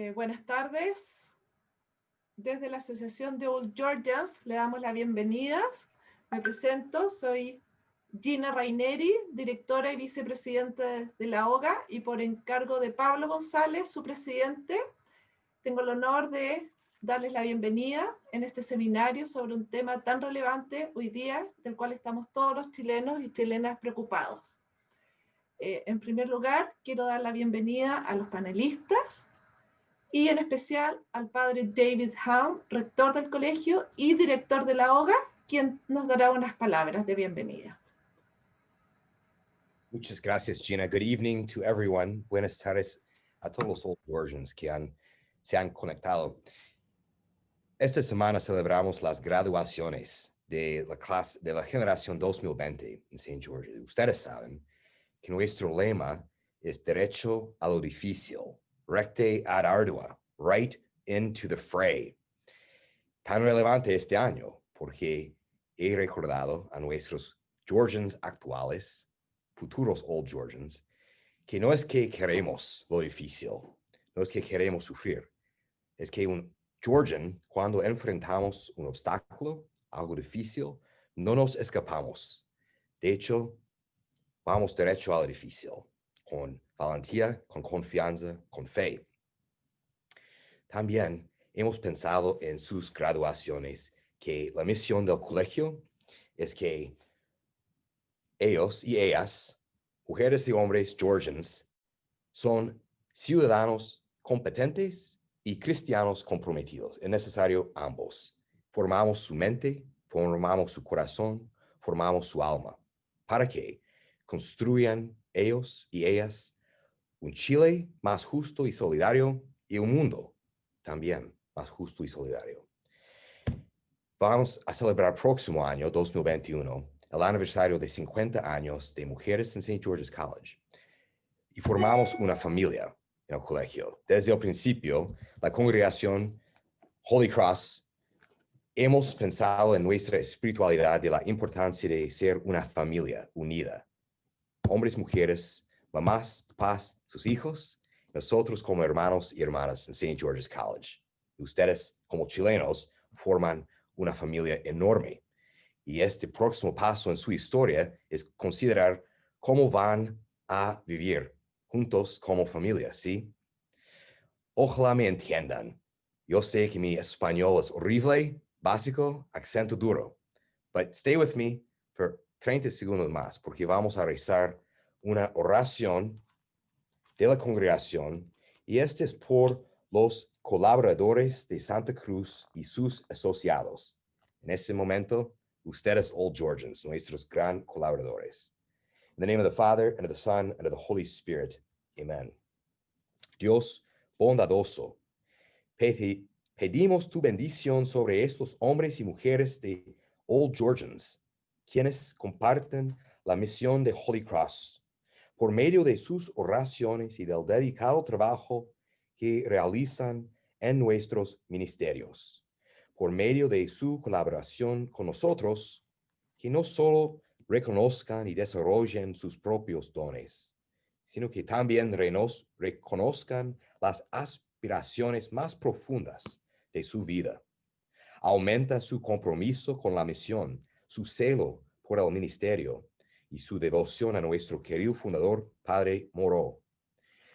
Buenas tardes. Desde la Asociación de Old Georgians le damos la bienvenida. Me presento, soy Gina Raineri, directora y vicepresidenta de la OGA, y por encargo de Pablo González, su presidente, tengo el honor de darles la bienvenida en este seminario sobre un tema tan relevante hoy día, del cual estamos todos los chilenos y chilenas preocupados. En primer lugar, quiero dar la bienvenida a los panelistas, y en especial al padre David Howe, rector del colegio y director de la OGA, quien nos dará unas palabras de bienvenida. Muchas gracias, Gina. Good evening to everyone. Buenas tardes a todos los Old Georgians que se han conectado. Esta semana celebramos las graduaciones de la generación 2020 en St. George. Ustedes saben que nuestro lema es derecho a lo difícil, recte ad ardua, right into the fray. Tan relevante este año porque he recordado a nuestros Georgians actuales, futuros Old Georgians, que no es que queremos lo difícil, no es que queremos sufrir, es que un Georgian, cuando enfrentamos un obstáculo, algo difícil, no nos escapamos. De hecho, vamos derecho a lo difícil, con valentía, con confianza, con fe. También hemos pensado en sus graduaciones que la misión del colegio es que ellos y ellas, mujeres y hombres Georgians, son ciudadanos competentes y cristianos comprometidos. Es necesario ambos. Formamos su mente, formamos su corazón, formamos su alma, para que construyan ellos y ellas un Chile más justo y solidario y un mundo también más justo y solidario. Vamos a celebrar próximo año, 2021, el aniversario de 50 años de Mujeres en St. George's College. Y formamos una familia en el colegio. Desde el principio, la congregación Holy Cross hemos pensado en nuestra espiritualidad de la importancia de ser una familia unida. Hombres, mujeres, mamás, papás, sus hijos, nosotros como hermanos y hermanas en St. George's College. Ustedes como chilenos forman una familia enorme. Y este próximo paso en su historia es considerar cómo van a vivir juntos como familia, ¿sí? Ojalá me entiendan. Yo sé que mi español es horrible, básico, acento duro. But stay with me for 30 segundos más, porque vamos a rezar una oración de la congregación, y este es por los colaboradores de Santa Cruz y sus asociados. En este momento, ustedes Old Georgians, nuestros gran colaboradores. In the name of the Father, and of the Son, and of the Holy Spirit. Amen. Dios bondadoso, pedimos tu bendición sobre estos hombres y mujeres de Old Georgians, quienes comparten la misión de Holy Cross, por medio de sus oraciones y del dedicado trabajo que realizan en nuestros ministerios, por medio de su colaboración con nosotros, que no solo reconozcan y desarrollen sus propios dones, sino que también reconozcan las aspiraciones más profundas de su vida. Aumenta su compromiso con la misión, su celo por el ministerio y su devoción a nuestro querido fundador, Padre Moreau.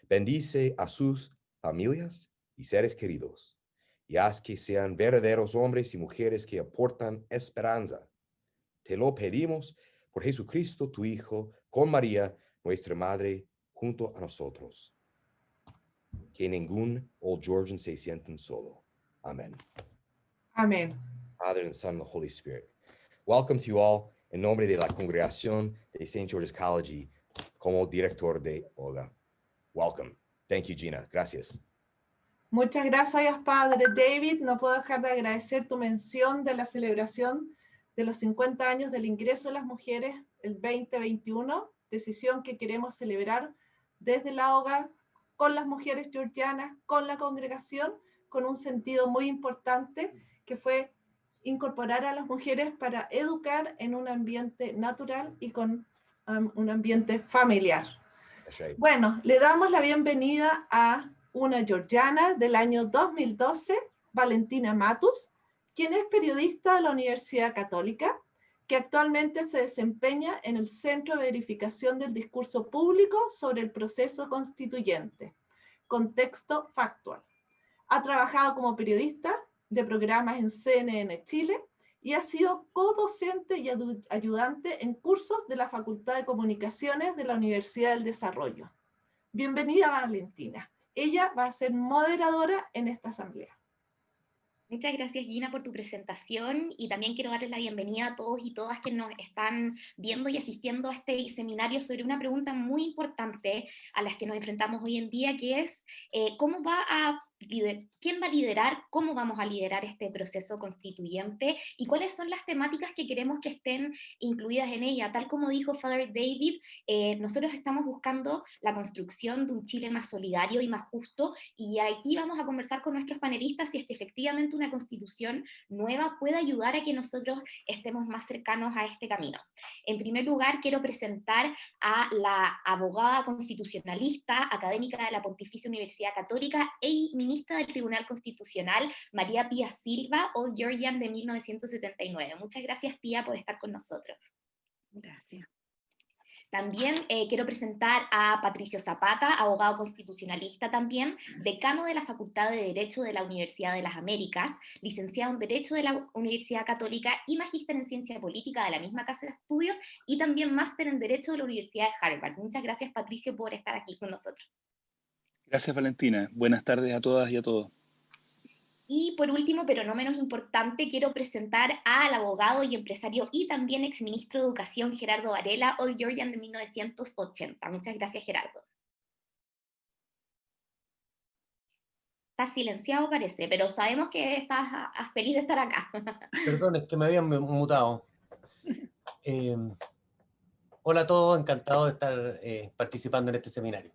Bendice a sus familias y seres queridos, y haz que sean verdaderos hombres y mujeres que aportan esperanza. Te lo pedimos por Jesucristo, tu Hijo, con María, nuestra Madre, junto a nosotros. Que ningún Old Georgian se sienten solo. Amen. Amén. Father and Son and the Holy Spirit. Welcome to you all en nombre de la congregación de St. George's College como director de OGA. Welcome. Thank you, Gina. Gracias. Muchas gracias, padre David. No puedo dejar de agradecer tu mención de la celebración de los 50 años del ingreso de las mujeres el 2021, decisión que queremos celebrar desde la OGA con las mujeres georgianas, con la congregación, con un sentido muy importante que fue incorporar a las mujeres para educar en un ambiente natural y con un ambiente familiar. That's right. Bueno, le damos la bienvenida a una georgiana del año 2012, Valentina Matus, quien es periodista de la Universidad Católica, que actualmente se desempeña en el Centro de Verificación del Discurso Público sobre el Proceso Constituyente, Contexto Factual. Ha trabajado como periodista de programas en CNN Chile y ha sido co-docente y ayudante en cursos de la Facultad de Comunicaciones de la Universidad del Desarrollo. Bienvenida, Valentina. Ella va a ser moderadora en esta asamblea. Muchas gracias, Gina, por tu presentación, y también quiero darles la bienvenida a todos y todas que nos están viendo y asistiendo a este seminario sobre una pregunta muy importante a las que nos enfrentamos hoy en día, que es ¿quién va a liderar, cómo vamos a liderar este proceso constituyente y cuáles son las temáticas que queremos que estén incluidas en ella? Tal como dijo Father David, nosotros estamos buscando la construcción de un Chile más solidario y más justo, y aquí vamos a conversar con nuestros panelistas si es que efectivamente una constitución nueva puede ayudar a que nosotros estemos más cercanos a este camino. En primer lugar, quiero presentar a la abogada constitucionalista, académica de la Pontificia Universidad Católica y ministra del Tribunal Constitucional, María Pía Silva, Old Georgian de 1979. Muchas gracias, Pía, por estar con nosotros. Gracias. También quiero presentar a Patricio Zapata, abogado constitucionalista también, decano de la Facultad de Derecho de la Universidad de las Américas, licenciado en Derecho de la Universidad Católica y magíster en Ciencia Política de la misma Casa de Estudios, y también máster en Derecho de la Universidad de Harvard. Muchas gracias, Patricio, por estar aquí con nosotros. Gracias, Valentina. Buenas tardes a todas y a todos. Y por último, pero no menos importante, quiero presentar al abogado y empresario y también exministro de Educación, Gerardo Varela, Old Georgian de 1980. Muchas gracias, Gerardo. Estás silenciado, parece, pero sabemos que estás feliz de estar acá. Perdón, es que me habían mutado. Hola a todos, encantado de estar participando en este seminario.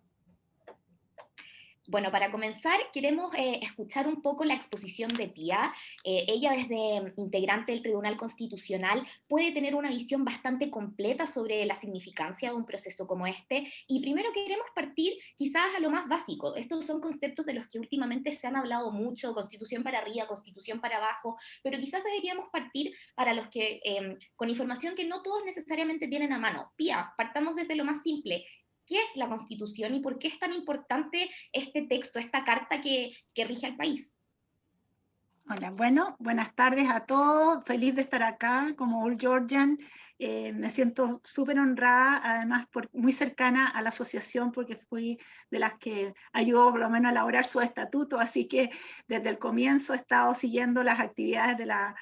Bueno, para comenzar, queremos escuchar un poco la exposición de Pía. Ella, desde integrante del Tribunal Constitucional, puede tener una visión bastante completa sobre la significancia de un proceso como este. Y primero queremos partir quizás a lo más básico. Estos son conceptos de los que últimamente se han hablado mucho: constitución para arriba, constitución para abajo, pero quizás deberíamos partir para los que, con información que no todos necesariamente tienen a mano. Pía, partamos desde lo más simple. ¿Qué es la Constitución y por qué es tan importante este texto, esta carta que rige al país? Hola, bueno, buenas tardes a todos. Feliz de estar acá como Old Georgian. Me siento súper honrada, además muy cercana a la asociación, porque fui de las que ayudó por lo menos a elaborar su estatuto, así que desde el comienzo he estado siguiendo las actividades de la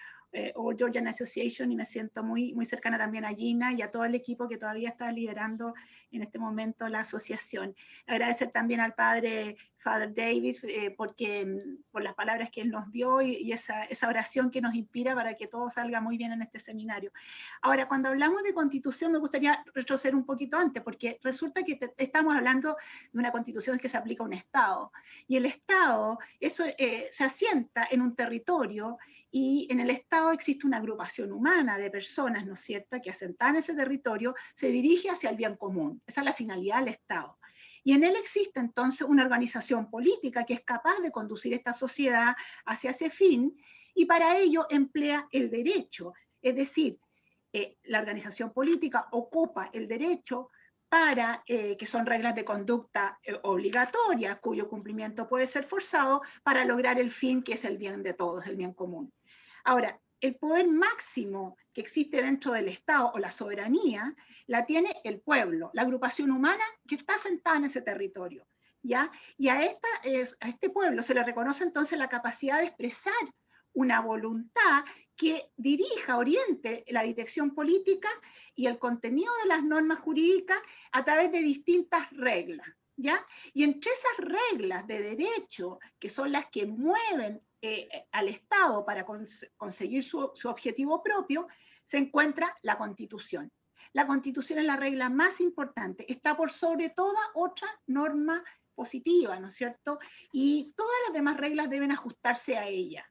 Old Georgian Association, y me siento muy, muy cercana también a Gina y a todo el equipo que todavía está liderando en este momento la asociación. Agradecer también al padre Father Davis por las palabras que él nos dio y esa oración que nos inspira para que todo salga muy bien en este seminario. Ahora, cuando hablamos de constitución, me gustaría retroceder un poquito antes, porque resulta que estamos hablando de una constitución que se aplica a un Estado, y el Estado se asienta en un territorio, y en el Estado existe una agrupación humana de personas, ¿no es cierto?, que asentada en ese territorio se dirige hacia el bien común. Esa es la finalidad del Estado. Y en él existe entonces una organización política que es capaz de conducir esta sociedad hacia ese fin, y para ello emplea el derecho. Es decir, la organización política ocupa el derecho para, que son reglas de conducta obligatorias, cuyo cumplimiento puede ser forzado, para lograr el fin que es el bien de todos, el bien común. Ahora, el poder máximo que existe dentro del Estado, o la soberanía, la tiene el pueblo, la agrupación humana que está sentada en ese territorio, ¿ya? Y a este pueblo se le reconoce entonces la capacidad de expresar una voluntad que dirija, oriente la dirección política y el contenido de las normas jurídicas a través de distintas reglas, ¿ya? Y entre esas reglas de derecho, que son las que mueven al Estado para conseguir su objetivo propio, se encuentra la Constitución. La Constitución es la regla más importante, está por sobre toda otra norma positiva, ¿no es cierto? Y todas las demás reglas deben ajustarse a ella.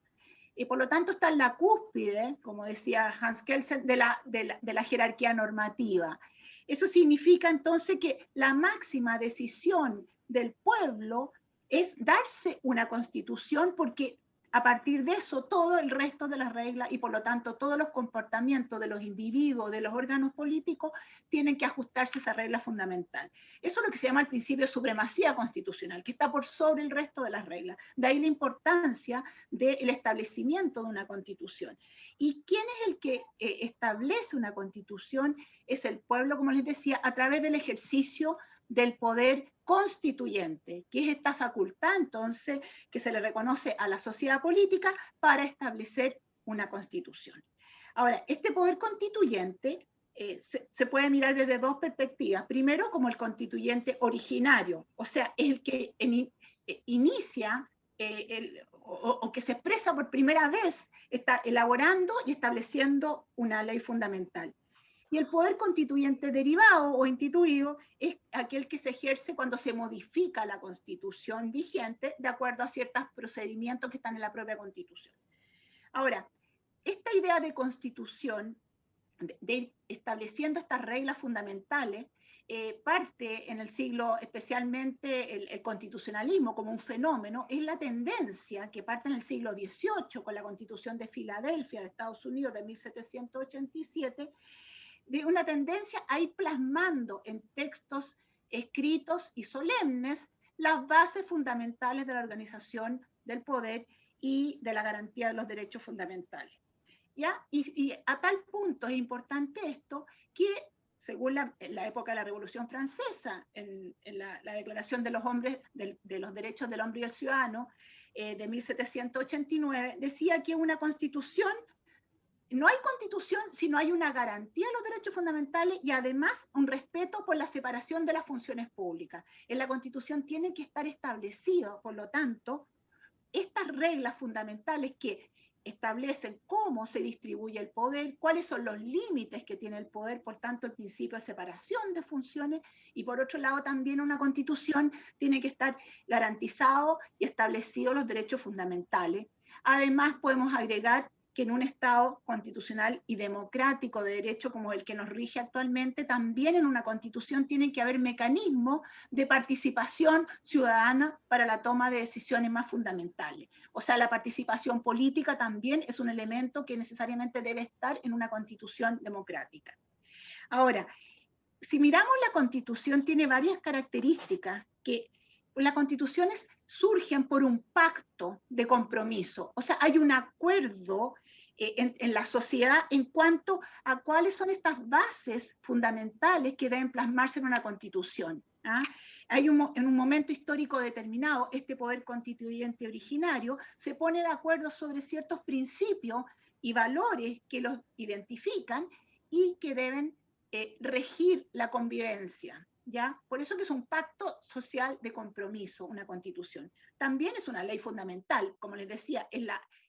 Y por lo tanto está en la cúspide, como decía Hans Kelsen, de la jerarquía normativa. Eso significa entonces que la máxima decisión del pueblo es darse una constitución, porque a partir de eso todo el resto de las reglas y por lo tanto todos los comportamientos de los individuos, de los órganos políticos, tienen que ajustarse a esa regla fundamental. Eso es lo que se llama el principio de supremacía constitucional, que está por sobre el resto de las reglas. De ahí la importancia del establecimiento de una constitución. ¿Y quién es el que establece una constitución? Es el pueblo, como les decía, a través del ejercicio del poder constituyente, que es esta facultad entonces que se le reconoce a la sociedad política para establecer una constitución. Ahora, este poder constituyente se puede mirar desde dos perspectivas. Primero, como el constituyente originario, o sea, es el que inicia o que se expresa por primera vez, está elaborando y estableciendo una ley fundamental. Y el poder constituyente derivado o instituido es aquel que se ejerce cuando se modifica la constitución vigente de acuerdo a ciertos procedimientos que están en la propia constitución. Ahora, esta idea de constitución, de ir estableciendo estas reglas fundamentales, parte en el siglo, especialmente el constitucionalismo como un fenómeno, es la tendencia que parte en el siglo XVIII con la Constitución de Filadelfia de Estados Unidos de 1787, de una tendencia a ir plasmando en textos escritos y solemnes las bases fundamentales de la organización del poder y de la garantía de los derechos fundamentales. ¿Ya? Y a tal punto es importante esto que, según la época de la Revolución Francesa, en la Declaración de los Derechos del Hombre y del Ciudadano de 1789, decía que una constitución, no hay constitución si no hay una garantía de los derechos fundamentales y además un respeto por la separación de las funciones públicas. En la constitución tiene que estar establecido, por lo tanto, estas reglas fundamentales que establecen cómo se distribuye el poder, cuáles son los límites que tiene el poder, por tanto el principio de separación de funciones, y por otro lado también una constitución tiene que estar garantizado y establecido los derechos fundamentales. Además podemos agregar que en un Estado constitucional y democrático de derecho como el que nos rige actualmente, también en una constitución tiene que haber mecanismos de participación ciudadana para la toma de decisiones más fundamentales. O sea, la participación política también es un elemento que necesariamente debe estar en una constitución democrática. Ahora, si miramos la constitución, tiene varias características que las constituciones surgen por un pacto de compromiso, o sea, hay un acuerdo en la sociedad en cuanto a cuáles son estas bases fundamentales que deben plasmarse en una constitución. ¿Ah? En un momento histórico determinado, este poder constituyente originario se pone de acuerdo sobre ciertos principios y valores que los identifican y que deben regir la convivencia. ¿Ya? Por eso que es un pacto social de compromiso, una constitución. También es una ley fundamental, como les decía,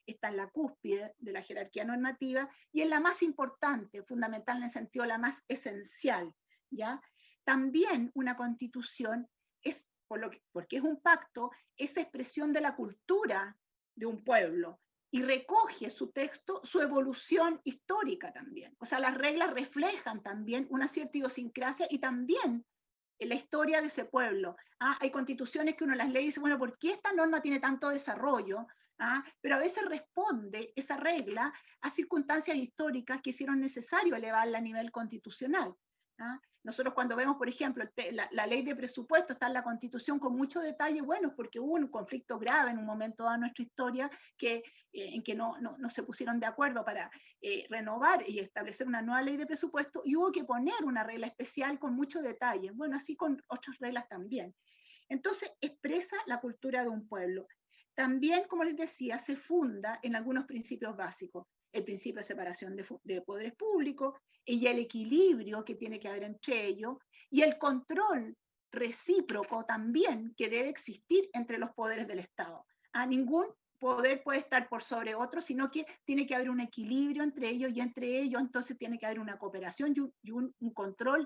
está en la cúspide de la jerarquía normativa y es la más importante, fundamental en el sentido la más esencial. ¿Ya? También una constitución es, porque es un pacto, es expresión de la cultura de un pueblo y recoge su texto, su evolución histórica también. O sea, las reglas reflejan también una cierta idiosincrasia y también la historia de ese pueblo. ¿Ah? Hay constituciones que uno las lee y dice, bueno, ¿por qué esta norma tiene tanto desarrollo? ¿Ah? Pero a veces responde esa regla a circunstancias históricas que hicieron necesario elevarla a nivel constitucional. ¿Ah? Nosotros cuando vemos, por ejemplo, la ley de presupuesto está en la Constitución con mucho detalle, bueno, porque hubo un conflicto grave en un momento de nuestra historia en que no se pusieron de acuerdo para renovar y establecer una nueva ley de presupuesto y hubo que poner una regla especial con mucho detalle. Bueno, así con otras reglas también. Entonces, expresa la cultura de un pueblo. También, como les decía, se funda en algunos principios básicos. El principio de separación de poderes públicos y el equilibrio que tiene que haber entre ellos y el control recíproco también que debe existir entre los poderes del Estado. A ningún poder puede estar por sobre otro, sino que tiene que haber un equilibrio entre ellos y entre ellos entonces tiene que haber una cooperación y un control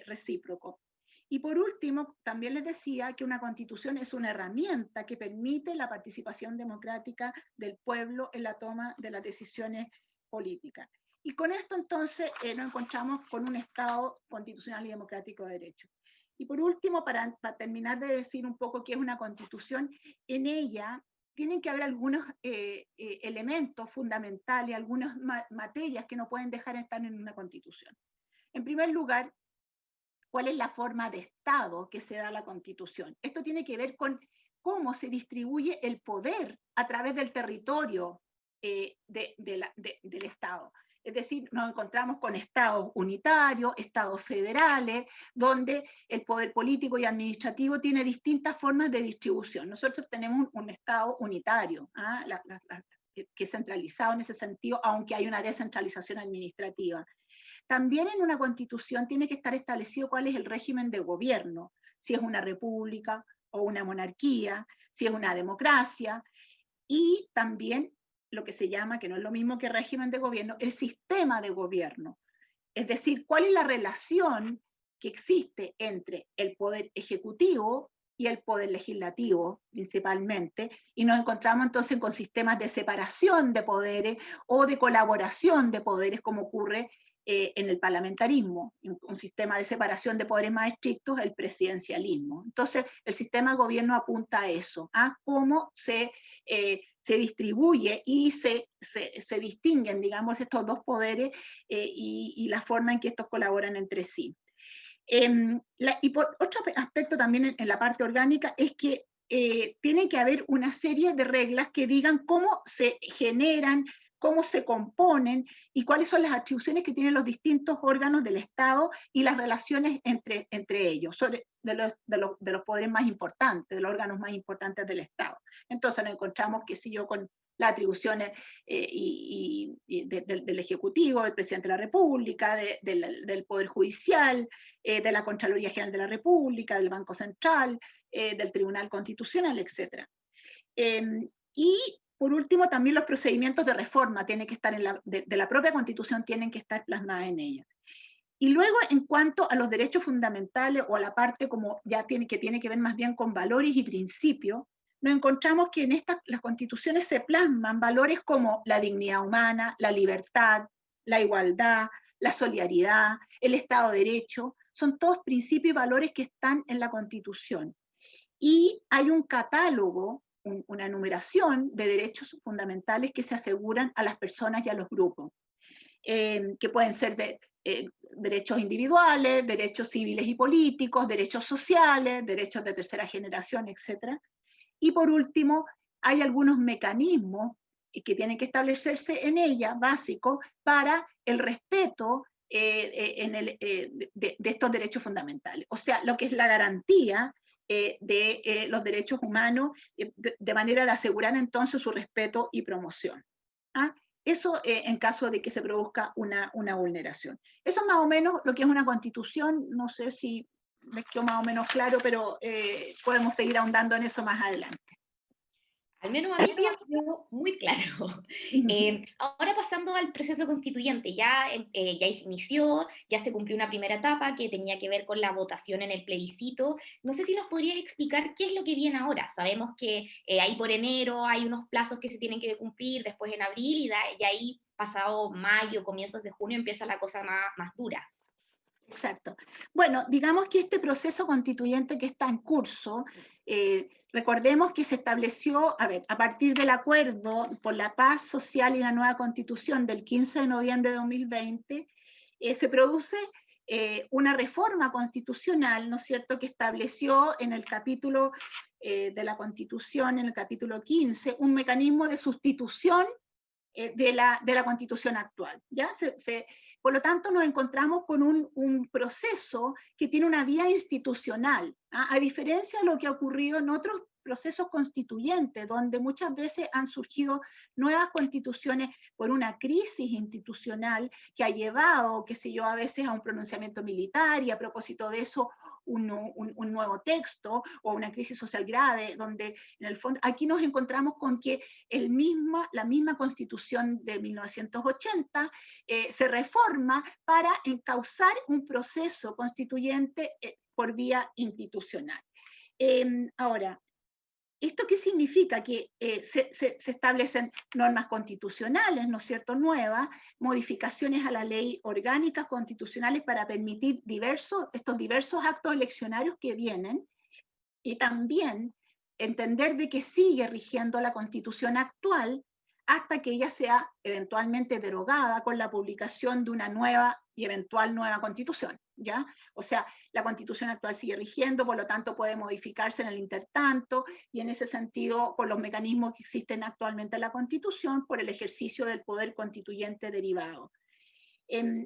recíproco. Y por último, también les decía que una constitución es una herramienta que permite la participación democrática del pueblo en la toma de las decisiones políticas. Y con esto entonces nos encontramos con un Estado constitucional y democrático de derecho. Y por último, para terminar de decir un poco qué es una constitución, en ella tienen que haber algunos elementos fundamentales, algunas materias que no pueden dejar de estar en una constitución. En primer lugar, ¿cuál es la forma de Estado que se da a la constitución? Esto tiene que ver con cómo se distribuye el poder a través del territorio del Estado. Es decir, nos encontramos con estados unitarios, estados federales, donde el poder político y administrativo tiene distintas formas de distribución. Nosotros tenemos un estado unitario, que es centralizado en ese sentido, aunque hay una descentralización administrativa. También en una constitución tiene que estar establecido cuál es el régimen de gobierno, si es una república o una monarquía, si es una democracia, y también lo que se llama, que no es lo mismo que régimen de gobierno, el sistema de gobierno. Es decir, cuál es la relación que existe entre el poder ejecutivo y el poder legislativo, principalmente, y nos encontramos entonces con sistemas de separación de poderes o de colaboración de poderes, como ocurre en el parlamentarismo, un sistema de separación de poderes más estrictos, el presidencialismo. Entonces, el sistema de gobierno apunta a eso, a cómo se distribuye y se distinguen, digamos, estos dos poderes y la forma en que estos colaboran entre sí. Y por otro aspecto también en la parte orgánica es que tiene que haber una serie de reglas que digan cómo se generan, cómo se componen y cuáles son las atribuciones que tienen los distintos órganos del Estado y las relaciones entre ellos, de los poderes más importantes, de los órganos más importantes del Estado. Entonces nos encontramos, qué sé yo, con las atribuciones del Ejecutivo, del Presidente de la República, del Poder Judicial, de la Contraloría General de la República, del Banco Central, del Tribunal Constitucional, etc. Y por último, también los procedimientos de reforma tienen que estar de la propia Constitución, tienen que estar plasmadas en ella. Y luego, en cuanto a los derechos fundamentales o a la parte como ya tiene que ver más bien con valores y principios, nos encontramos que en las constituciones se plasman valores como la dignidad humana, la libertad, la igualdad, la solidaridad, el Estado de Derecho, son todos principios y valores que están en la Constitución. Y hay un catálogo, una enumeración de derechos fundamentales que se aseguran a las personas y a los grupos, que pueden ser derechos individuales, derechos civiles y políticos, derechos sociales, derechos de tercera generación, etc. Y por último, hay algunos mecanismos que tienen que establecerse en ella, básicos, para el respeto de estos derechos fundamentales. O sea, lo que es la garantía de los derechos humanos, de manera de asegurar entonces su respeto y promoción. ¿Ah? Eso en caso de que se produzca una vulneración. Eso es más o menos lo que es una constitución. No sé si me quedó más o menos claro, pero podemos seguir ahondando en eso más adelante. Al menos a mí me quedó muy claro. Ahora pasando al proceso constituyente, ya inició, ya se cumplió una primera etapa que tenía que ver con la votación en el plebiscito. No sé si nos podrías explicar qué es lo que viene ahora. Sabemos que ahí por enero hay unos plazos que se tienen que cumplir, después en abril, y ahí pasado mayo, comienzos de junio, empieza la cosa más dura. Exacto. Bueno, digamos que este proceso constituyente que está en curso, recordemos que se estableció, a partir del acuerdo por la paz social y la nueva constitución del 15 de noviembre de 2020, se produce una reforma constitucional, ¿no es cierto?, que estableció en el capítulo de la Constitución, en el capítulo 15, un mecanismo de sustitución de la Constitución actual. ¿Ya? Por lo tanto, nos encontramos con un proceso que tiene una vía institucional, a diferencia de lo que ha ocurrido en otros procesos constituyentes, donde muchas veces han surgido nuevas constituciones por una crisis institucional que ha llevado, qué sé yo, a veces a un pronunciamiento militar y a propósito de eso un nuevo texto o una crisis social grave, donde en el fondo aquí nos encontramos con que la misma Constitución de 1980 se reforma para encauzar un proceso constituyente por vía institucional. Ahora, ¿Esto qué significa? Que se establecen normas constitucionales, ¿no es cierto?, nuevas, modificaciones a la ley orgánicas constitucionales para permitir estos diversos actos eleccionarios que vienen, y también entender de que sigue rigiendo la Constitución actual hasta que ella sea eventualmente derogada con la publicación de una nueva y eventual nueva Constitución, ¿ya? O sea, la Constitución actual sigue rigiendo, por lo tanto puede modificarse en el intertanto, y en ese sentido, con los mecanismos que existen actualmente en la Constitución, por el ejercicio del poder constituyente derivado.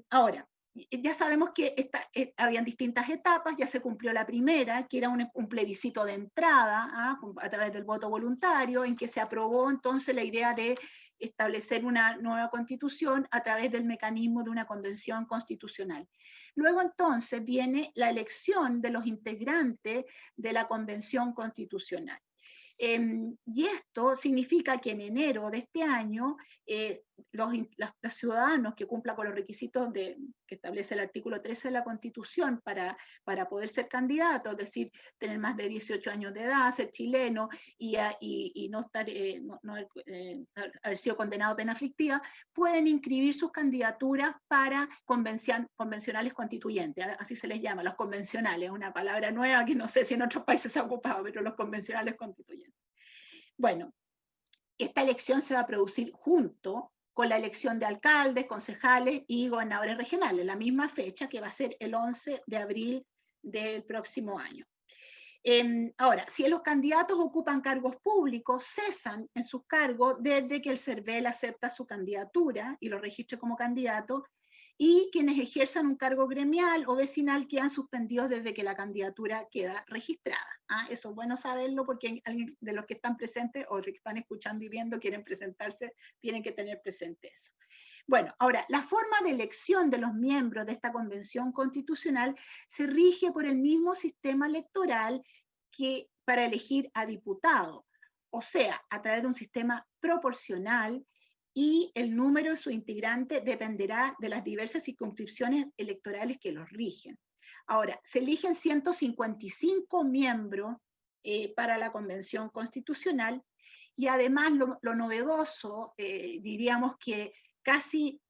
Ahora, ya sabemos que habían distintas etapas, ya se cumplió la primera, que era un plebiscito de entrada, a través del voto voluntario, en que se aprobó entonces la idea de establecer una nueva constitución a través del mecanismo de una convención constitucional. Luego entonces viene la elección de los integrantes de la convención constitucional. Y esto significa que en enero de este año los ciudadanos que cumplan con los requisitos que establece el artículo 13 de la Constitución para poder ser candidatos, es decir, tener más de 18 años de edad, ser chileno y no haber sido condenado a pena aflictiva, pueden inscribir sus candidaturas para convencionales constituyentes, así se les llama, los convencionales, una palabra nueva que no sé si en otros países se ha ocupado, pero los convencionales constituyentes. Bueno, esta elección se va a producir junto con la elección de alcaldes, concejales y gobernadores regionales, la misma fecha, que va a ser el 11 de abril del próximo año. Ahora, si los candidatos ocupan cargos públicos, cesan en sus cargos desde que el CERVEL acepta su candidatura y lo registre como candidato, y quienes ejerzan un cargo gremial o vecinal quedan suspendidos desde que la candidatura queda registrada. Eso es bueno saberlo, porque alguien de los que están presentes o que están escuchando y viendo quieren presentarse, tienen que tener presente eso. Bueno, ahora, la forma de elección de los miembros de esta convención constitucional se rige por el mismo sistema electoral que para elegir a diputados, o sea, a través de un sistema proporcional, y el número de sus integrantes dependerá de las diversas circunscripciones electorales que los rigen. Ahora, se eligen 155 miembros para la Convención Constitucional, y además lo novedoso, diríamos que casi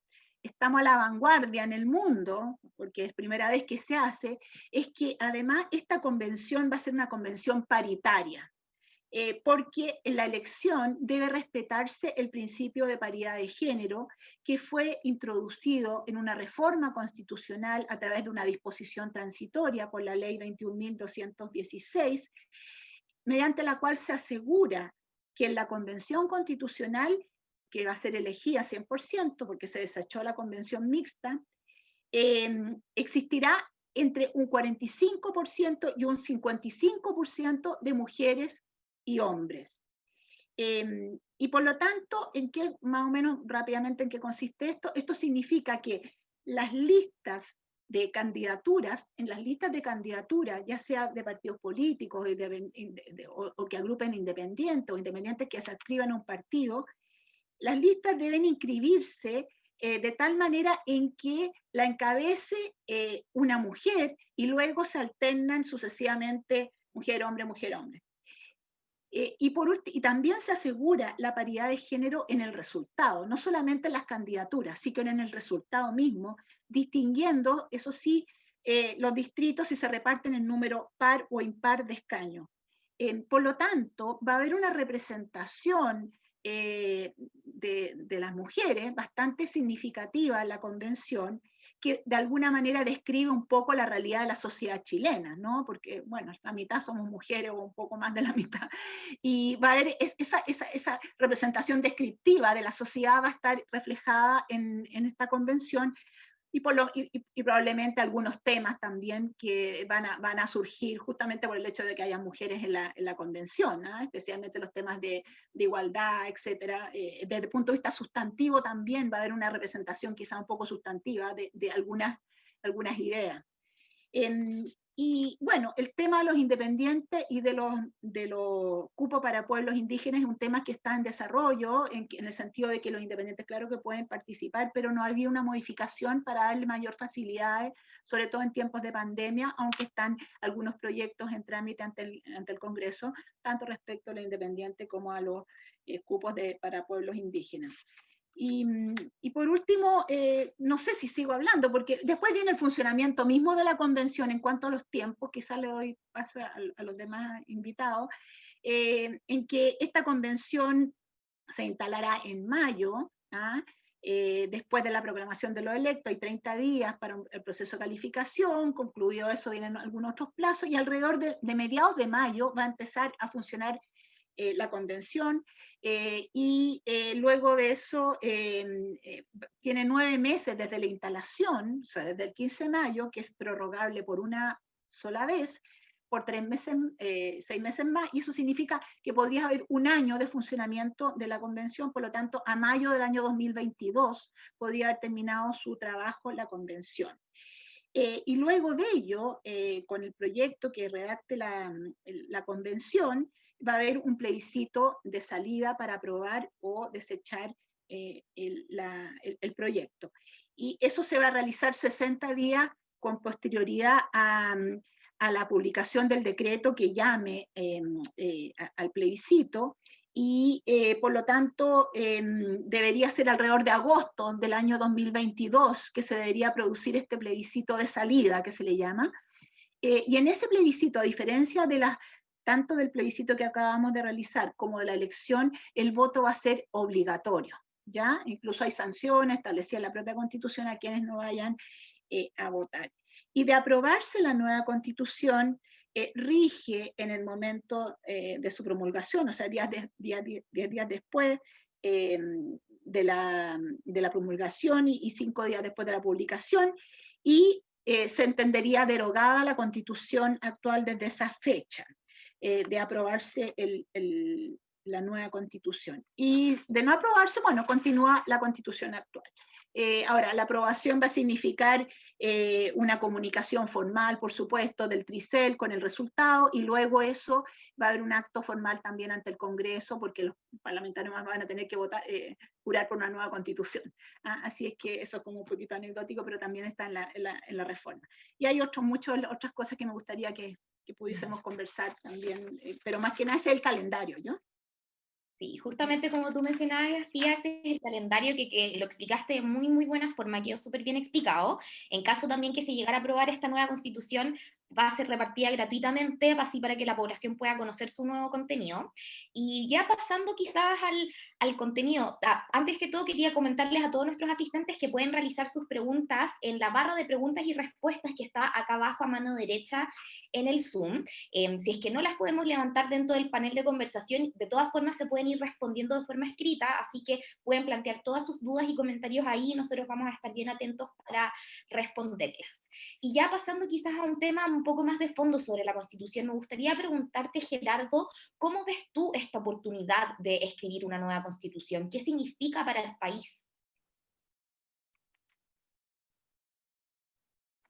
estamos a la vanguardia en el mundo, porque es primera vez que se hace, es que además esta convención va a ser una convención paritaria. Porque en la elección debe respetarse el principio de paridad de género, que fue introducido en una reforma constitucional a través de una disposición transitoria por la ley 21.216, mediante la cual se asegura que en la convención constitucional, que va a ser elegida 100%, porque se desechó la convención mixta, existirá entre un 45% y un 55% de mujeres y hombres. Y por lo tanto, más o menos rápidamente, ¿en qué consiste esto? Esto significa que las listas de candidaturas, ya sea de partidos políticos o que agrupen independientes o independientes que se adscriban a un partido, las listas deben inscribirse de tal manera en que la encabece una mujer, y luego se alternan sucesivamente mujer-hombre, mujer-hombre. Y también se asegura la paridad de género en el resultado, no solamente en las candidaturas, sino en el resultado mismo, distinguiendo, eso sí, los distritos si se reparten en número par o impar de escaños. Por lo tanto, va a haber una representación de las mujeres bastante significativa en la convención, que de alguna manera describe un poco la realidad de la sociedad chilena, ¿no? Porque, bueno, la mitad somos mujeres o un poco más de la mitad, y va a haber esa representación descriptiva de la sociedad, va a estar reflejada en esta convención, y probablemente algunos temas también que van a surgir justamente por el hecho de que haya mujeres en la convención, ¿no? Especialmente los temas de igualdad, etcétera. Desde el punto de vista sustantivo también va a haber una representación quizá un poco sustantiva de algunas ideas. Y bueno, el tema de los independientes y de los cupos para pueblos indígenas es un tema que está en desarrollo, en el sentido de que los independientes, claro que pueden participar, pero no había una modificación para darle mayor facilidades, sobre todo en tiempos de pandemia, aunque están algunos proyectos en trámite ante el Congreso, tanto respecto a los independientes como a los cupos para pueblos indígenas. Y por último, no sé si sigo hablando, porque después viene el funcionamiento mismo de la convención en cuanto a los tiempos, quizás le doy paso a los demás invitados, en que esta convención se instalará en mayo, ¿ah? Después de la proclamación de los electos, hay 30 días para el proceso de calificación, concluido eso vienen algunos otros plazos, y alrededor de mediados de mayo va a empezar a funcionar la convención, y luego de eso tiene 9 meses desde la instalación, o sea, desde el 15 de mayo, que es prorrogable por una sola vez, por 3 meses, 6 meses más, y eso significa que podría haber un año de funcionamiento de la convención, por lo tanto, a mayo del año 2022 podría haber terminado su trabajo la convención. Y luego de ello, con el proyecto que redacte la convención, va a haber un plebiscito de salida para aprobar o desechar el proyecto. Y eso se va a realizar 60 días con posterioridad a la publicación del decreto que llame al plebiscito, y por lo tanto debería ser alrededor de agosto del año 2022 que se debería producir este plebiscito de salida, que se le llama. Y en ese plebiscito, a diferencia de tanto del plebiscito que acabamos de realizar como de la elección, el voto va a ser obligatorio, ¿ya? Incluso hay sanciones establecidas en la propia Constitución a quienes no vayan a votar. Y de aprobarse la nueva Constitución, rige en el momento de su promulgación, o sea, 10 días después de la promulgación y 5 días después de la publicación, y se entendería derogada la Constitución actual desde esa fecha de aprobarse la nueva Constitución. Y de no aprobarse, bueno, continúa la Constitución actual. Ahora, la aprobación va a significar una comunicación formal, por supuesto, del TRICEL con el resultado, y luego eso va a haber un acto formal también ante el Congreso, porque los parlamentarios van a tener que jurar por una nueva constitución. Así es que eso es como un poquito anecdótico, pero también está en la reforma. Y hay muchas otras cosas que me gustaría que pudiésemos conversar también, pero más que nada es el calendario, ¿no? Sí, justamente como tú mencionabas, Pía, ese es el calendario que lo explicaste de muy, muy buena forma, quedó súper bien explicado. En caso también que se llegara a aprobar esta nueva constitución, va a ser repartida gratuitamente, así para que la población pueda conocer su nuevo contenido. Y ya pasando quizás al contenido, antes que todo quería comentarles a todos nuestros asistentes que pueden realizar sus preguntas en la barra de preguntas y respuestas que está acá abajo a mano derecha en el Zoom. Si es que no las podemos levantar dentro del panel de conversación, de todas formas se pueden ir respondiendo de forma escrita, así que pueden plantear todas sus dudas y comentarios ahí, y nosotros vamos a estar bien atentos para responderlas. Y ya pasando quizás a un tema un poco más de fondo sobre la Constitución, me gustaría preguntarte, Gerardo, ¿cómo ves tú esta oportunidad de escribir una nueva Constitución? ¿Qué significa para el país?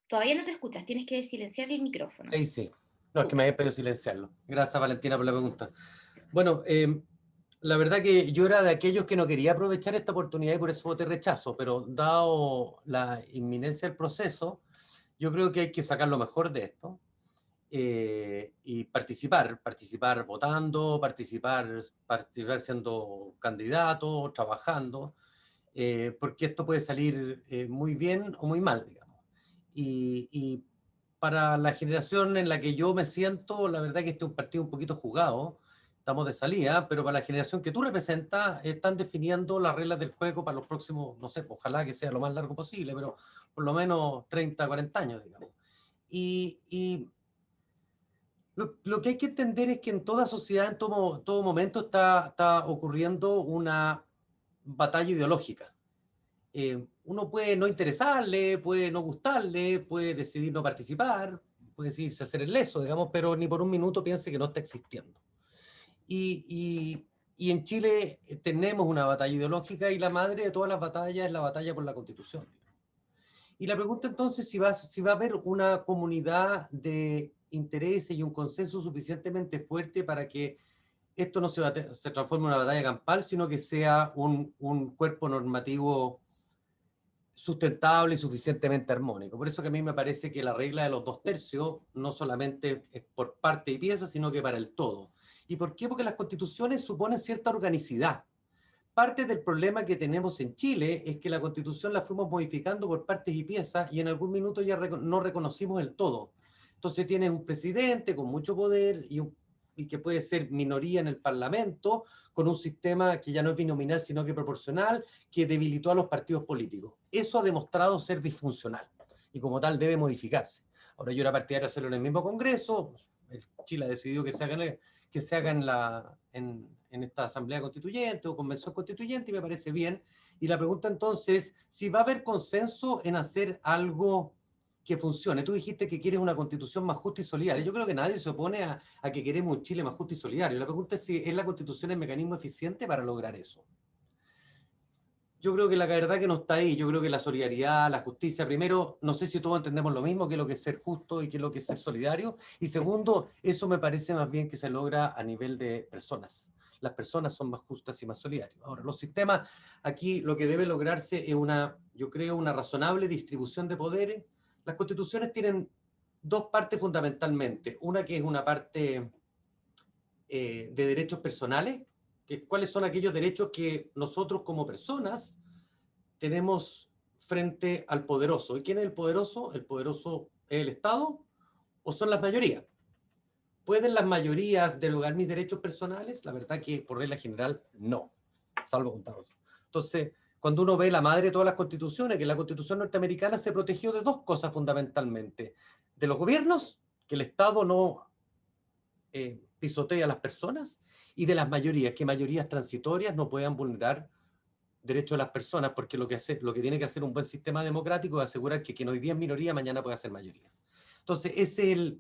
Todavía no te escuchas, tienes que silenciar el micrófono. Ahí sí. No, es que me había pedido silenciarlo. Gracias, Valentina, por la pregunta. Bueno, la verdad que yo era de aquellos que no quería aprovechar esta oportunidad y por eso voté rechazo, pero dado la inminencia del proceso, yo creo que hay que sacar lo mejor de esto y participar votando, participar siendo candidato, trabajando, porque esto puede salir muy bien o muy mal, digamos. Y para la generación en la que yo me siento, la verdad que este es un partido un poquito jugado, estamos de salida, pero para la generación que tú representas, están definiendo las reglas del juego para los próximos, no sé, ojalá que sea lo más largo posible, pero por lo menos 30, 40 años, digamos. Y lo que hay que entender es que en toda sociedad, en todo momento, está ocurriendo una batalla ideológica. Uno puede no interesarle, puede no gustarle, puede decidir no participar, puede decidirse hacer el leso, digamos, pero ni por un minuto piense que no está existiendo. Y en Chile tenemos una batalla ideológica y la madre de todas las batallas es la batalla por la Constitución. Y la pregunta entonces si va a haber una comunidad de intereses y un consenso suficientemente fuerte para que esto no se transforme en una batalla campal, sino que sea un cuerpo normativo sustentable y suficientemente armónico. Por eso que a mí me parece que la regla de los 2/3 no solamente es por parte y pieza, sino que para el todo. ¿Y por qué? Porque las constituciones suponen cierta organicidad. Parte del problema que tenemos en Chile es que la Constitución la fuimos modificando por partes y piezas y en algún minuto ya no reconocimos el todo. Entonces tienes un presidente con mucho poder y que puede ser minoría en el Parlamento, con un sistema que ya no es binominal sino que proporcional, que debilitó a los partidos políticos. Eso ha demostrado ser disfuncional y como tal debe modificarse. Ahora yo era partidario de hacerlo en el mismo Congreso, Chile ha decidido que se haga en esta Asamblea Constituyente o Convención Constituyente y me parece bien. Y la pregunta entonces, si va a haber consenso en hacer algo que funcione. Tú dijiste que quieres una Constitución más justa y solidaria. Yo creo que nadie se opone a que queremos un Chile más justo y solidario. La pregunta es si es la Constitución el mecanismo eficiente para lograr eso. Yo creo que la verdad que no está ahí. Yo creo que la solidaridad, la justicia, primero, no sé si todos entendemos lo mismo, qué es lo que es ser justo y qué es lo que es ser solidario. Y segundo, eso me parece más bien que se logra a nivel de personas. Las personas son más justas y más solidarias. Ahora, los sistemas, aquí lo que debe lograrse es yo creo, una razonable distribución de poderes. Las constituciones tienen dos partes fundamentalmente. Una que es una parte de derechos personales, cuáles son aquellos derechos que nosotros como personas tenemos frente al poderoso. ¿Y quién es el poderoso? ¿El poderoso es el Estado o son las mayorías? ¿Pueden las mayorías derogar mis derechos personales? La verdad que por regla general no, salvo contados. Entonces, cuando uno ve la madre de todas las constituciones, que la Constitución norteamericana se protegió de dos cosas fundamentalmente: de los gobiernos, que el Estado no pisotea a las personas, y de las mayorías, que mayorías transitorias no puedan vulnerar derechos de las personas, porque lo que tiene que hacer un buen sistema democrático es asegurar que quien hoy día es minoría, mañana pueda ser mayoría. Entonces, ese es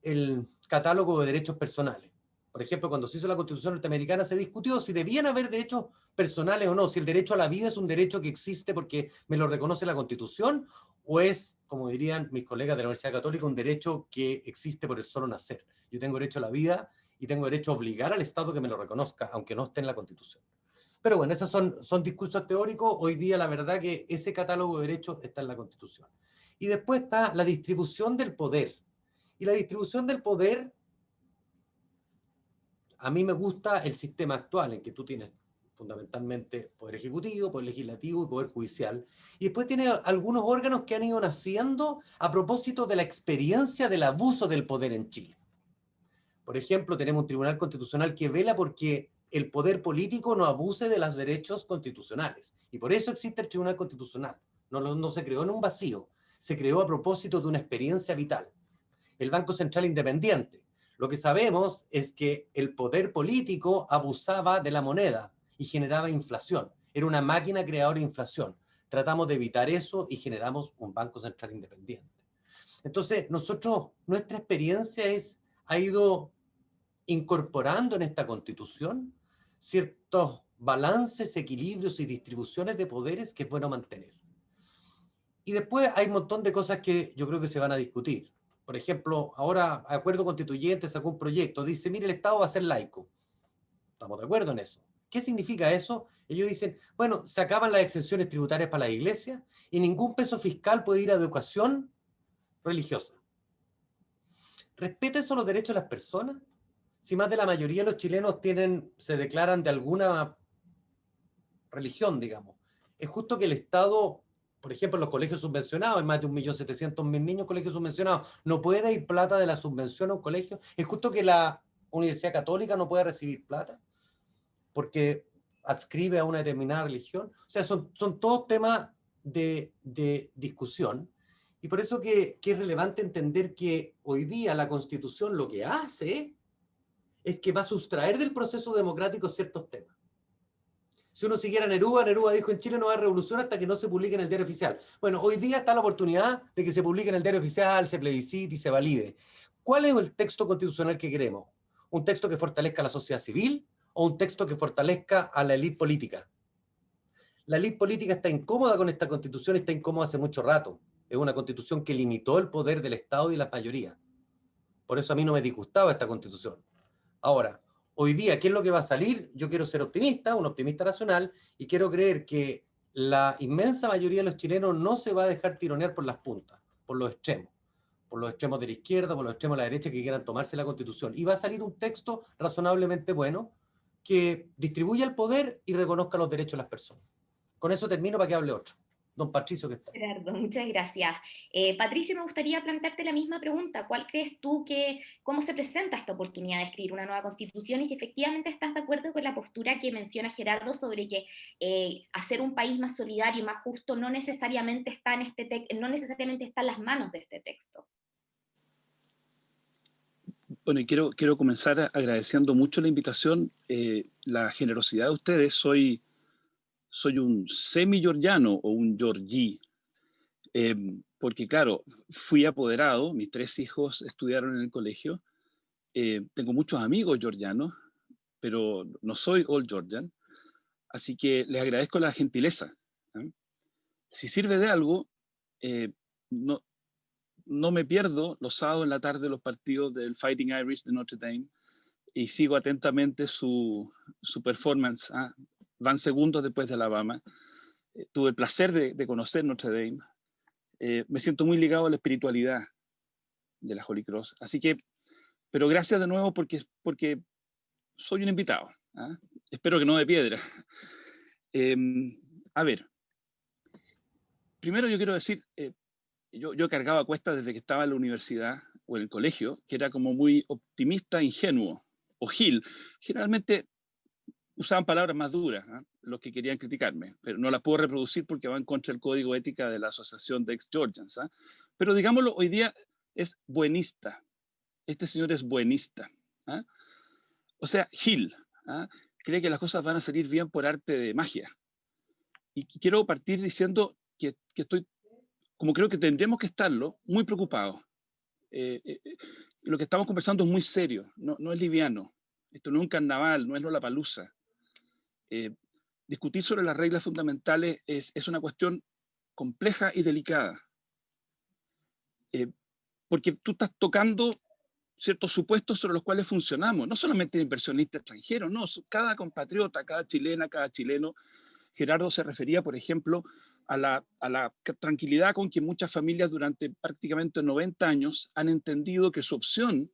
el catálogo de derechos personales. Por ejemplo, cuando se hizo la Constitución norteamericana se discutió si debían haber derechos personales o no, si el derecho a la vida es un derecho que existe porque me lo reconoce la Constitución, o es, como dirían mis colegas de la Universidad Católica, un derecho que existe por el solo nacer. Yo tengo derecho a la vida y tengo derecho a obligar al Estado que me lo reconozca, aunque no esté en la Constitución. Pero bueno, esos son discursos teóricos. Hoy día la verdad que ese catálogo de derechos está en la Constitución. Y después está la distribución del poder. Y la distribución del poder, a mí me gusta el sistema actual en que tú tienes fundamentalmente poder ejecutivo, poder legislativo y poder judicial. Y después tiene algunos órganos que han ido naciendo a propósito de la experiencia del abuso del poder en Chile. Por ejemplo, tenemos un tribunal constitucional que vela porque el poder político no abuse de los derechos constitucionales. Y por eso existe el Tribunal Constitucional. No se creó en un vacío, se creó a propósito de una experiencia vital. El Banco Central Independiente. Lo que sabemos es que el poder político abusaba de la moneda y generaba inflación. Era una máquina creadora de inflación. Tratamos de evitar eso y generamos un Banco Central Independiente. Entonces, nuestra experiencia ha ido incorporando en esta Constitución ciertos balances, equilibrios y distribuciones de poderes que es bueno mantener. Y después hay un montón de cosas que yo creo que se van a discutir. Por ejemplo, ahora Acuerdo Constituyente sacó un proyecto, dice, mire, el Estado va a ser laico. Estamos de acuerdo en eso. ¿Qué significa eso? Ellos dicen, bueno, se acaban las exenciones tributarias para la iglesia y ningún peso fiscal puede ir a educación religiosa. ¿Respeta eso los derechos de las personas? Si más de la mayoría de los chilenos se declaran de alguna religión, digamos, es justo que el Estado, por ejemplo, en los colegios subvencionados, hay más de 1.700.000 niños en colegios subvencionados, no puede ir plata de la subvención a un colegio. Es justo que la Universidad Católica no pueda recibir plata porque adscribe a una determinada religión. O sea, son todos temas de discusión. Y por eso que es relevante entender que hoy día la Constitución lo que hace es que va a sustraer del proceso democrático ciertos temas. Si uno siguiera Neruda dijo, en Chile no hay revolución hasta que no se publique en el diario oficial. Bueno, hoy día está la oportunidad de que se publique en el diario oficial, se plebiscite y se valide. ¿Cuál es el texto constitucional que queremos? ¿Un texto que fortalezca a la sociedad civil o un texto que fortalezca a la élite política? La élite política está incómoda con esta Constitución y está incómoda hace mucho rato. Es una constitución que limitó el poder del Estado y las mayorías. Por eso a mí no me disgustaba esta constitución. Ahora, hoy día, ¿qué es lo que va a salir? Yo quiero ser optimista, un optimista racional, y quiero creer que la inmensa mayoría de los chilenos no se va a dejar tironear por las puntas, por los extremos de la izquierda, por los extremos de la derecha que quieran tomarse la constitución. Y va a salir un texto razonablemente bueno que distribuya el poder y reconozca los derechos de las personas. Con eso termino para que hable otro. Don Patricio, que está. Gerardo, muchas gracias. Patricio, me gustaría plantearte la misma pregunta. ¿Cuál crees tú cómo se presenta esta oportunidad de escribir una nueva constitución y si efectivamente estás de acuerdo con la postura que menciona Gerardo sobre que hacer un país más solidario y más justo no necesariamente está en las manos de este texto? Bueno, y quiero comenzar agradeciendo mucho la invitación, la generosidad de ustedes. Soy un semi-georgiano o un georgí, porque claro, fui apoderado, mis 3 hijos estudiaron en el colegio, tengo muchos amigos georgianos, pero no soy all Georgian, así que les agradezco la gentileza. Si sirve de algo, no me pierdo los sábados en la tarde los partidos del Fighting Irish de Notre Dame y sigo atentamente su performance. Van segundos después de Alabama. Tuve el placer de conocer Notre Dame. Me siento muy ligado a la espiritualidad de la Holy Cross. Así que, pero gracias de nuevo porque soy un invitado. Espero que no de piedra. A ver, primero yo quiero decir, yo cargaba cuestas desde que estaba en la universidad o en el colegio, que era como muy optimista, ingenuo, o gil. Generalmente usaban palabras más duras, los que querían criticarme, pero no las puedo reproducir porque van contra el código ética de la Asociación de Ex-Georgians. Pero digámoslo, hoy día es buenista. Este señor es buenista. O sea, gil. Cree que las cosas van a salir bien por arte de magia. Y quiero partir diciendo que estoy, como creo que tendremos que estarlo, muy preocupados. Lo que estamos conversando es muy serio, no es liviano. Esto no es un carnaval, no es Lollapalooza. Discutir sobre las reglas fundamentales es una cuestión compleja y delicada. Porque tú estás tocando ciertos supuestos sobre los cuales funcionamos, no solamente el inversionista extranjero, no, cada compatriota, cada chilena, cada chileno. Gerardo se refería, por ejemplo, a la tranquilidad con que muchas familias durante prácticamente 90 años han entendido que su opción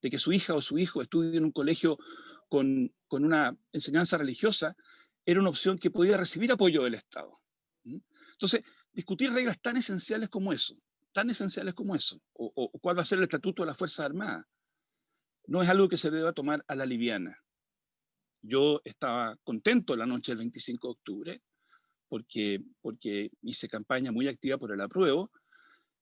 de que su hija o su hijo estudie en un colegio con una enseñanza religiosa era una opción que podía recibir apoyo del Estado. Entonces, discutir reglas tan esenciales como eso, o cuál va a ser el estatuto de las Fuerzas Armadas, no es algo que se deba tomar a la liviana. Yo estaba contento la noche del 25 de octubre porque hice campaña muy activa por el apruebo,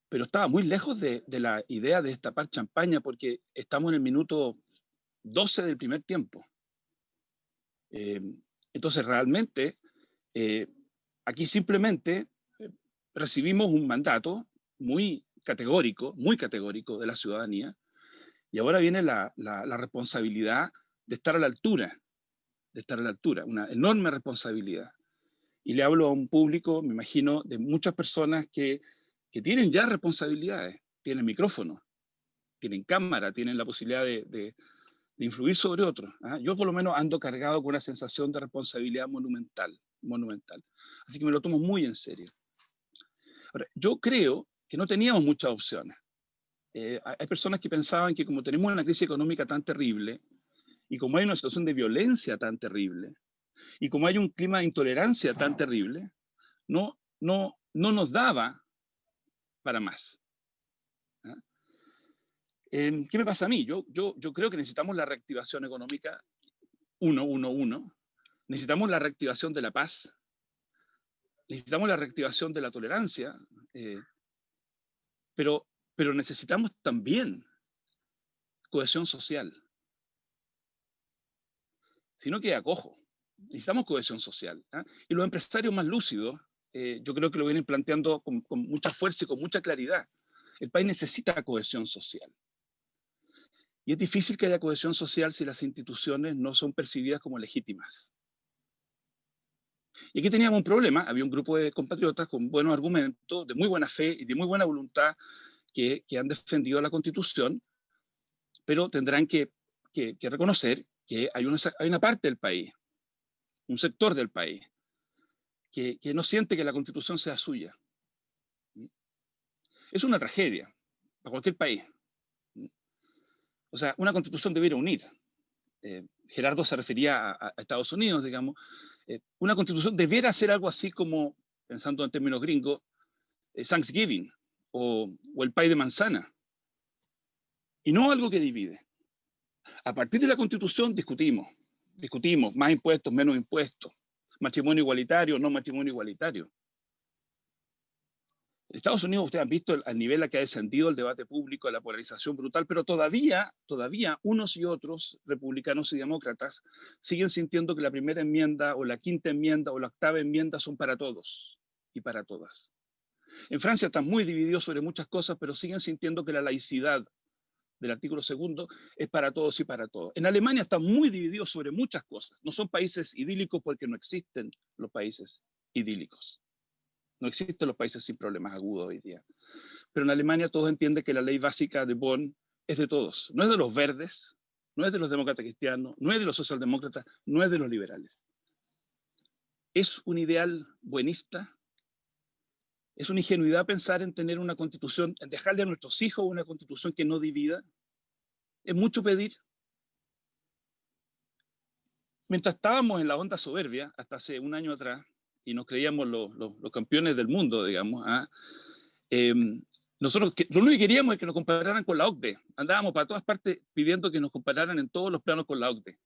pero estaba muy lejos de la idea de destapar champaña porque estamos en el minuto 12 del primer tiempo. Entonces, realmente, aquí simplemente recibimos un mandato muy categórico de la ciudadanía, y ahora viene la responsabilidad de estar a la altura, una enorme responsabilidad. Y le hablo a un público, me imagino, de muchas personas que tienen ya responsabilidades, tienen micrófono, tienen cámara, tienen la posibilidad de influir sobre otros. Yo por lo menos ando cargado con una sensación de responsabilidad monumental. Así que me lo tomo muy en serio. Ahora, yo creo que no teníamos muchas opciones. Hay personas que pensaban que como tenemos una crisis económica tan terrible, y como hay una situación de violencia tan terrible, y como hay un clima de intolerancia tan terrible, no nos daba para más. ¿Qué me pasa a mí? Yo creo que necesitamos la reactivación económica, necesitamos la reactivación de la paz, necesitamos la reactivación de la tolerancia, pero necesitamos también cohesión social. Si no queda cojo. Necesitamos cohesión social. Y los empresarios más lúcidos, yo creo que lo vienen planteando con mucha fuerza y con mucha claridad. El país necesita cohesión social. Y es difícil que haya cohesión social si las instituciones no son percibidas como legítimas. Y aquí teníamos un problema, había un grupo de compatriotas con buenos argumentos, de muy buena fe y de muy buena voluntad que han defendido la Constitución, pero tendrán que reconocer que hay una parte del país, un sector del país, que no siente que la Constitución sea suya. Es una tragedia para cualquier país. O sea, una Constitución debiera unir. Gerardo se refería a Estados Unidos, digamos. Una Constitución debiera ser algo así como, pensando en términos gringos, Thanksgiving o el pay de manzana, y no algo que divide. A partir de la Constitución discutimos más impuestos, menos impuestos, matrimonio igualitario, no matrimonio igualitario. En Estados Unidos ustedes han visto al nivel a que ha descendido el debate público, la polarización brutal, pero todavía unos y otros, republicanos y demócratas, siguen sintiendo que la primera enmienda o la quinta enmienda o la octava enmienda son para todos y para todas. En Francia están muy divididos sobre muchas cosas, pero siguen sintiendo que la laicidad del artículo 2 es para todos y para todos. En Alemania están muy divididos sobre muchas cosas. No son países idílicos porque no existen los países idílicos. No existen los países sin problemas agudos hoy día. Pero en Alemania todos entienden que la ley básica de Bonn es de todos. No es de los verdes, no es de los demócratas cristianos, no es de los socialdemócratas, no es de los liberales. Es un ideal buenista. Es una ingenuidad pensar en tener una constitución, en dejarle a nuestros hijos una constitución que no divida. Es mucho pedir. Mientras estábamos en la onda soberbia, hasta hace un año atrás, y nos creíamos los campeones del mundo, digamos, nosotros lo único que queríamos es que nos compararan con la OCDE. Andábamos para todas partes pidiendo que nos compararan en todos los planos con la OCDE.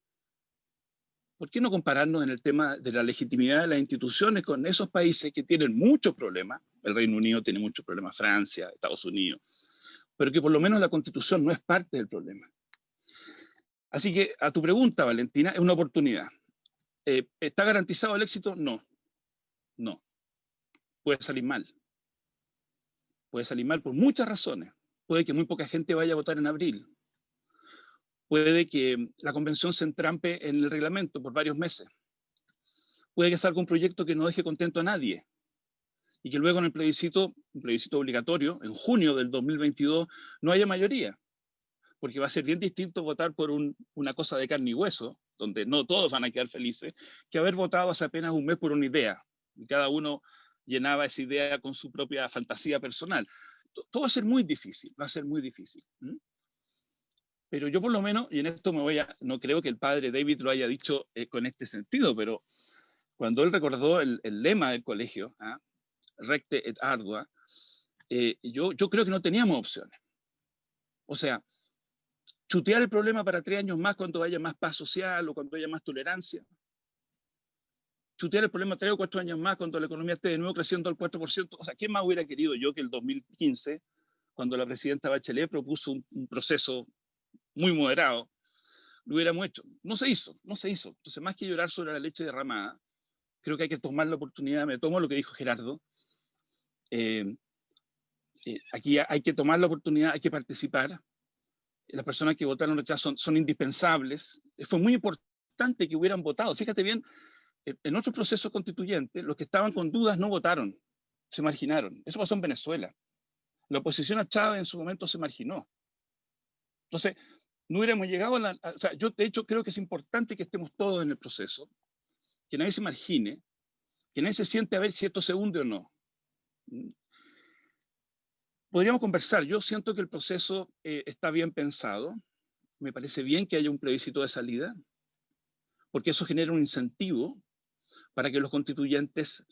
¿Por qué no compararnos en el tema de la legitimidad de las instituciones con esos países que tienen muchos problemas? El Reino Unido tiene muchos problemas, Francia, Estados Unidos, pero que por lo menos la Constitución no es parte del problema. Así que a tu pregunta, Valentina, es una oportunidad. ¿Está garantizado el éxito? No. No. Puede salir mal. Puede salir mal por muchas razones. Puede que muy poca gente vaya a votar en abril. Puede que la convención se entrampe en el reglamento por varios meses. Puede que salga un proyecto que no deje contento a nadie y que luego en el plebiscito, un plebiscito obligatorio, en junio del 2022, no haya mayoría. Porque va a ser bien distinto votar por una cosa de carne y hueso, donde no todos van a quedar felices, que haber votado hace apenas un mes por una idea. Y cada uno llenaba esa idea con su propia fantasía personal. Todo va a ser muy difícil, va a ser muy difícil. Pero yo por lo menos, y en esto no creo que el padre David lo haya dicho con este sentido, pero cuando él recordó el lema del colegio, recte et ardua, yo creo que no teníamos opciones. O sea, chutear el problema para 3 años más cuando haya más paz social o cuando haya más tolerancia. Chutear el problema 3 o 4 años más cuando la economía esté de nuevo creciendo al 4%. O sea, ¿quién más hubiera querido yo que el 2015, cuando la presidenta Bachelet propuso un proceso muy moderado, lo hubiéramos hecho? No se hizo. Entonces, más que llorar sobre la leche derramada, creo que hay que tomar la oportunidad. Me tomo lo que dijo Gerardo. Aquí hay que tomar la oportunidad, hay que participar. Las personas que votaron rechazo son indispensables. Fue muy importante que hubieran votado. Fíjate bien, en otros procesos constituyentes, los que estaban con dudas no votaron, se marginaron. Eso pasó en Venezuela. La oposición a Chávez en su momento se marginó. Entonces, no hubiéramos llegado o sea, yo de hecho creo que es importante que estemos todos en el proceso, que nadie se margine, que nadie se siente a ver si esto se hunde o no. Podríamos conversar. Yo siento que el proceso está bien pensado. Me parece bien que haya un plebiscito de salida, porque eso genera un incentivo para que los constituyentes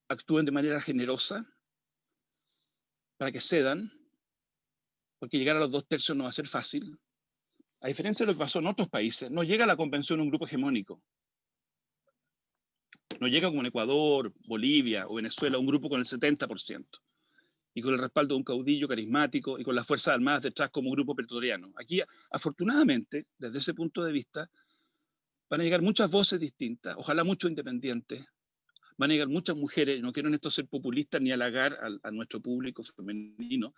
actúen de manera generosa, para que cedan, porque llegar a los 2/3 no va a ser fácil. A diferencia de lo que pasó en otros países, no llega a la convención un grupo hegemónico. No llega como en Ecuador, Bolivia o Venezuela un grupo con el 70%. Y con el respaldo de un caudillo carismático y con las Fuerzas Armadas detrás como grupo pretoriano. Aquí, afortunadamente, desde ese punto de vista, van a llegar muchas voces distintas, ojalá muchos independientes, van a llegar muchas mujeres. No quiero en esto ser populista ni halagar a nuestro público femenino,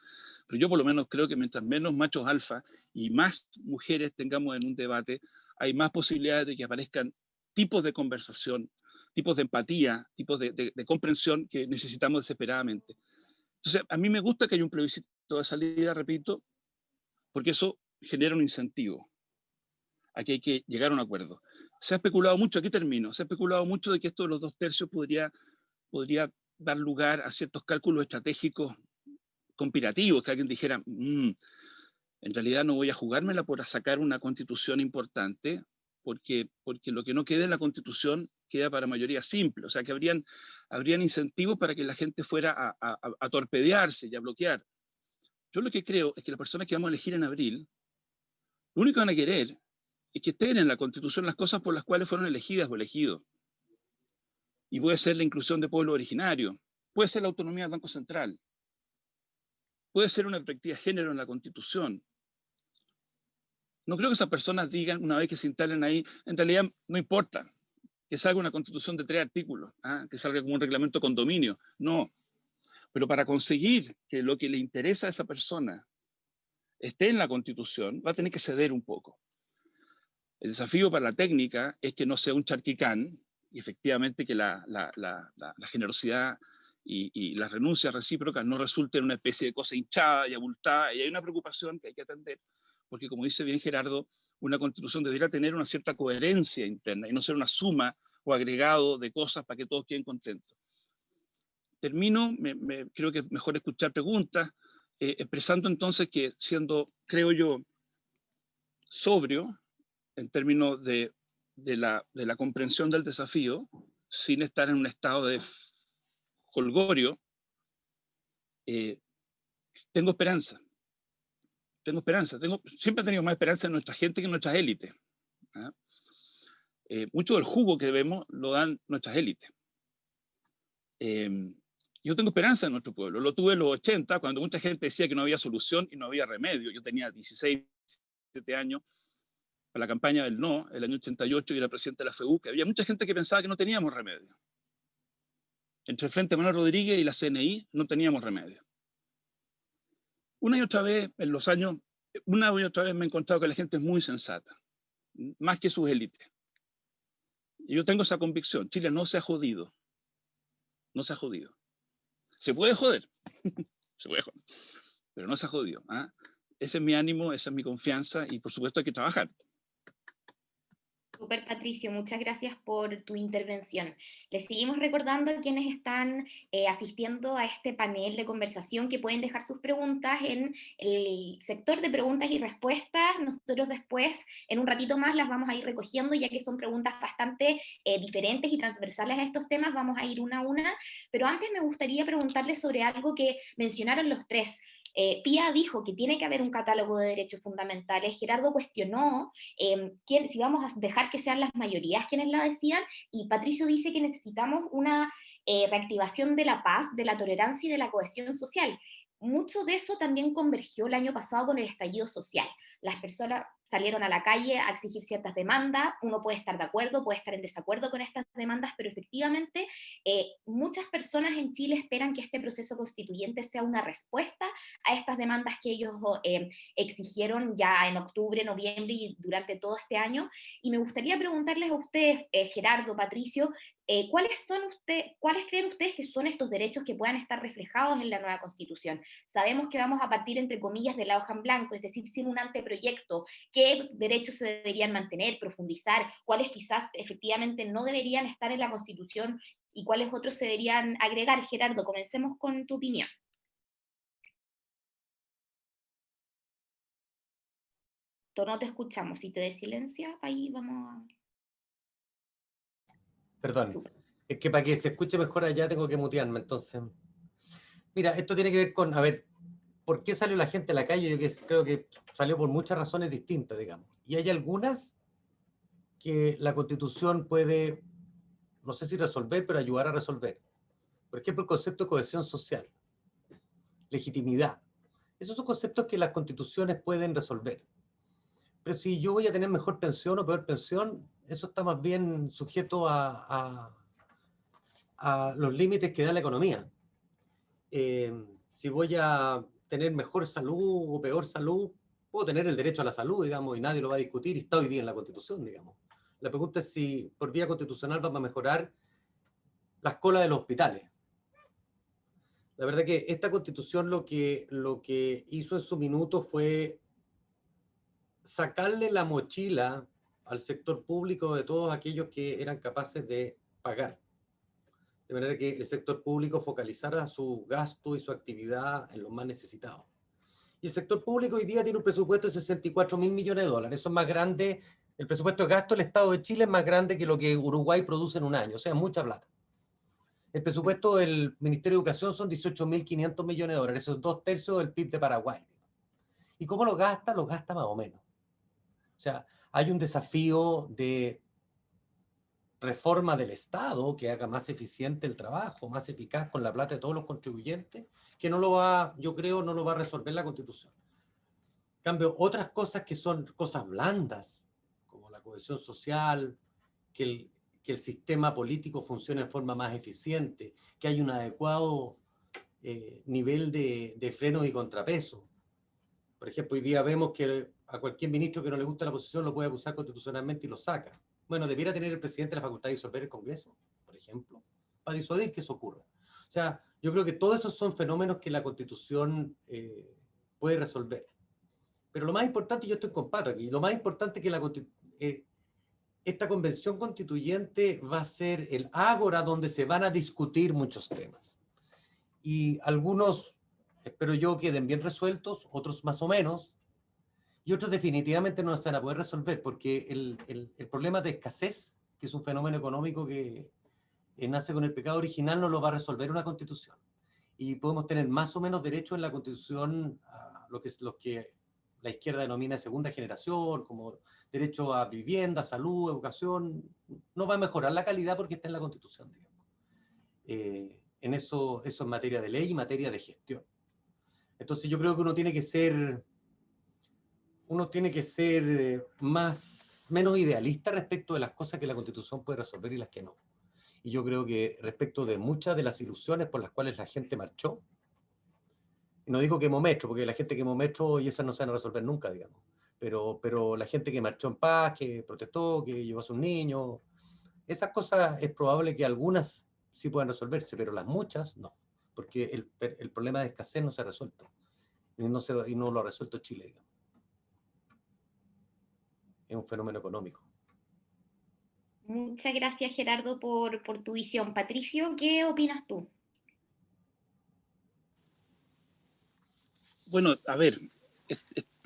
pero yo por lo menos creo que mientras menos machos alfa y más mujeres tengamos en un debate, hay más posibilidades de que aparezcan tipos de conversación, tipos de empatía, tipos de comprensión que necesitamos desesperadamente. Entonces, a mí me gusta que haya un plebiscito de salida, repito, porque eso genera un incentivo. Aquí hay que llegar a un acuerdo. Se ha especulado mucho, aquí termino, se ha especulado mucho de que esto de los 2/3 podría dar lugar a ciertos cálculos estratégicos conspirativos, que alguien dijera, en realidad no voy a jugármela por sacar una constitución importante, porque lo que no quede en la constitución queda para mayoría simple, o sea que habrían incentivos para que la gente fuera a torpedearse y a bloquear. Yo lo que creo es que las personas que vamos a elegir en abril, lo único que van a querer es que estén en la constitución las cosas por las cuales fueron elegidas o elegidos. Y puede ser la inclusión de pueblos originarios, puede ser la autonomía del Banco Central, puede ser una perspectiva de género en la Constitución. No creo que esas personas digan, una vez que se instalen ahí, en realidad no importa que salga una Constitución de 3 artículos, que salga como un reglamento condominio. No. Pero para conseguir que lo que le interesa a esa persona esté en la Constitución, va a tener que ceder un poco. El desafío para la técnica es que no sea un charquicán, y efectivamente que la generosidad y las renuncias recíprocas no resulten en una especie de cosa hinchada y abultada, y hay una preocupación que hay que atender, porque como dice bien Gerardo, una constitución debería tener una cierta coherencia interna y no ser una suma o agregado de cosas para que todos queden contentos. Termino, creo que es mejor escuchar preguntas, expresando entonces que siendo, creo yo, sobrio en términos de la comprensión del desafío, sin estar en un estado de jolgorio, tengo esperanza. Tengo esperanza. Siempre he tenido más esperanza en nuestra gente que en nuestras élites. Mucho del jugo que vemos lo dan nuestras élites. Yo tengo esperanza en nuestro pueblo. Lo tuve en los 80, cuando mucha gente decía que no había solución y no había remedio. Yo tenía 16, 17 años, para la campaña del no, el año 88, y era presidente de la FEU, que había mucha gente que pensaba que no teníamos remedio. Entre el Frente Manuel Rodríguez y la CNI no teníamos remedio. Una y otra vez me he encontrado que la gente es muy sensata, más que sus élites. Y yo tengo esa convicción. Chile no se ha jodido. No se ha jodido. Se puede joder. Se puede joder. Pero no se ha jodido. Ese es mi ánimo, esa es mi confianza, y por supuesto hay que trabajar. Super, Patricio, muchas gracias por tu intervención. Les seguimos recordando a quienes están asistiendo a este panel de conversación que pueden dejar sus preguntas en el sector de preguntas y respuestas. Nosotros después, en un ratito más, las vamos a ir recogiendo, ya que son preguntas bastante diferentes y transversales a estos temas. Vamos a ir una a una, pero antes me gustaría preguntarles sobre algo que mencionaron los tres. Pía dijo que tiene que haber un catálogo de derechos fundamentales. Gerardo cuestionó si vamos a dejar que sean las mayorías quienes la decían, y Patricio dice que necesitamos una reactivación de la paz, de la tolerancia y de la cohesión social. Mucho de eso también convergió el año pasado con el estallido social. Las personas salieron a la calle a exigir ciertas demandas. Uno puede estar de acuerdo, puede estar en desacuerdo con estas demandas, pero efectivamente muchas personas en Chile esperan que este proceso constituyente sea una respuesta a estas demandas que ellos exigieron ya en octubre, noviembre y durante todo este año. Y me gustaría preguntarles a ustedes, Gerardo, Patricio, ¿cuáles creen ustedes que son estos derechos que puedan estar reflejados en la nueva Constitución? Sabemos que vamos a partir, entre comillas, de la hoja en blanco, es decir, sin un anteproyecto. ¿Qué derechos se deberían mantener, profundizar? ¿Cuáles quizás efectivamente no deberían estar en la Constitución y cuáles otros se deberían agregar? Gerardo, comencemos con tu opinión. No te escuchamos. Si te desilencias, ahí vamos a... Perdón, Super. es que para que se escuche mejor allá tengo que mutearme, entonces. Mira, esto tiene que ver con, a ver, ¿por qué salió la gente a la calle? Yo creo que salió por muchas razones distintas, digamos. Y hay algunas que la Constitución puede, no sé si resolver, pero ayudar a resolver. Por ejemplo, el concepto de cohesión social, legitimidad. Esos son conceptos que las constituciones pueden resolver. Pero si yo voy a tener mejor pensión o peor pensión, eso está más bien sujeto a los límites que da la economía. Si voy a tener mejor salud o peor salud, puedo tener el derecho a la salud, digamos, y nadie lo va a discutir, y está hoy día en la Constitución, digamos. La pregunta es si por vía constitucional vamos a mejorar las colas de los hospitales. La verdad que esta Constitución lo que hizo en su minuto fue sacarle la mochila al sector público de todos aquellos que eran capaces de pagar. De manera que el sector público focalizara su gasto y su actividad en los más necesitados. Y el sector público hoy día tiene un presupuesto de 64.000 millones de dólares. Eso es más grande, el presupuesto de gasto del Estado de Chile es más grande que lo que Uruguay produce en un año, o sea, mucha plata. El presupuesto del Ministerio de Educación son 18.500 millones de dólares, eso es 2/3 del PIB de Paraguay. ¿Y cómo lo gasta? Lo gasta más o menos. O sea, hay un desafío de reforma del Estado que haga más eficiente el trabajo, más eficaz con la plata de todos los contribuyentes, que no lo va, yo creo, no lo va a resolver la Constitución. En cambio, otras cosas que son cosas blandas, como la cohesión social, que el sistema político funcione de forma más eficiente, que haya un adecuado nivel de frenos y contrapesos. Por ejemplo, hoy día vemos que a cualquier ministro que no le gusta la posición lo puede acusar constitucionalmente y lo saca. Bueno, debiera tener el presidente la facultad de disolver el Congreso, por ejemplo, para disuadir que eso ocurra. O sea, yo creo que todos esos son fenómenos que la Constitución puede resolver. Pero lo más importante, yo estoy con Pato aquí, lo más importante es que esta convención constituyente va a ser el ágora donde se van a discutir muchos temas. Y algunos, espero yo, queden bien resueltos, otros más o menos, y otros definitivamente no se van a poder resolver, porque el problema de escasez, que es un fenómeno económico que nace con el pecado original, no lo va a resolver una constitución. Y podemos tener más o menos derecho en la constitución a lo que la izquierda denomina de segunda generación, como derecho a vivienda, salud, educación. No va a mejorar la calidad porque está en la constitución, digamos. En eso es materia de ley y materia de gestión. Entonces yo creo que uno tiene que ser menos idealista respecto de las cosas que la Constitución puede resolver y las que no. Y yo creo que respecto de muchas de las ilusiones por las cuales la gente marchó, no digo quemó metro, porque la gente quemó metro y esas no se van a resolver nunca, digamos, pero la gente que marchó en paz, que protestó, que llevó a sus niños, esas cosas es probable que algunas sí puedan resolverse, pero las muchas no, porque el problema de escasez no se ha resuelto, y no lo ha resuelto Chile, digamos. Es un fenómeno económico. Muchas gracias, Gerardo, por tu visión. Patricio, ¿qué opinas tú? Bueno, a ver,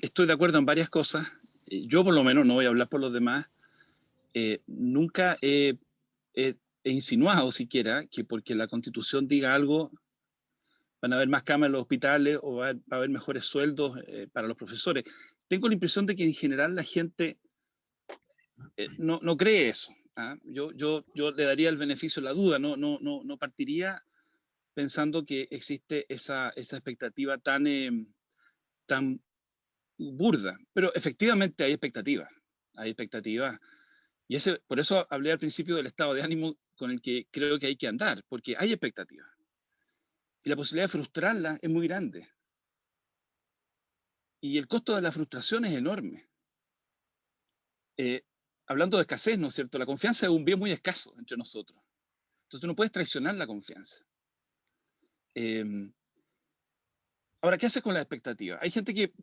estoy de acuerdo en varias cosas. Yo por lo menos, no voy a hablar por los demás, nunca he insinuado siquiera que porque la Constitución diga algo van a haber más camas en los hospitales o va a haber mejores sueldos para los profesores. Tengo la impresión de que en general la gente no cree eso. ¿ah? Yo le daría el beneficio de la duda, no partiría pensando que existe esa expectativa tan burda, pero efectivamente hay expectativas, y por eso hablé al principio del estado de ánimo con el que creo que hay que andar, porque hay expectativas, y la posibilidad de frustrarlas es muy grande, y el costo de la frustración es enorme. Hablando de escasez, ¿no es cierto? La confianza es un bien muy escaso entre nosotros, entonces no puedes traicionar la confianza. Ahora, ¿qué haces con las expectativas? Hay gente que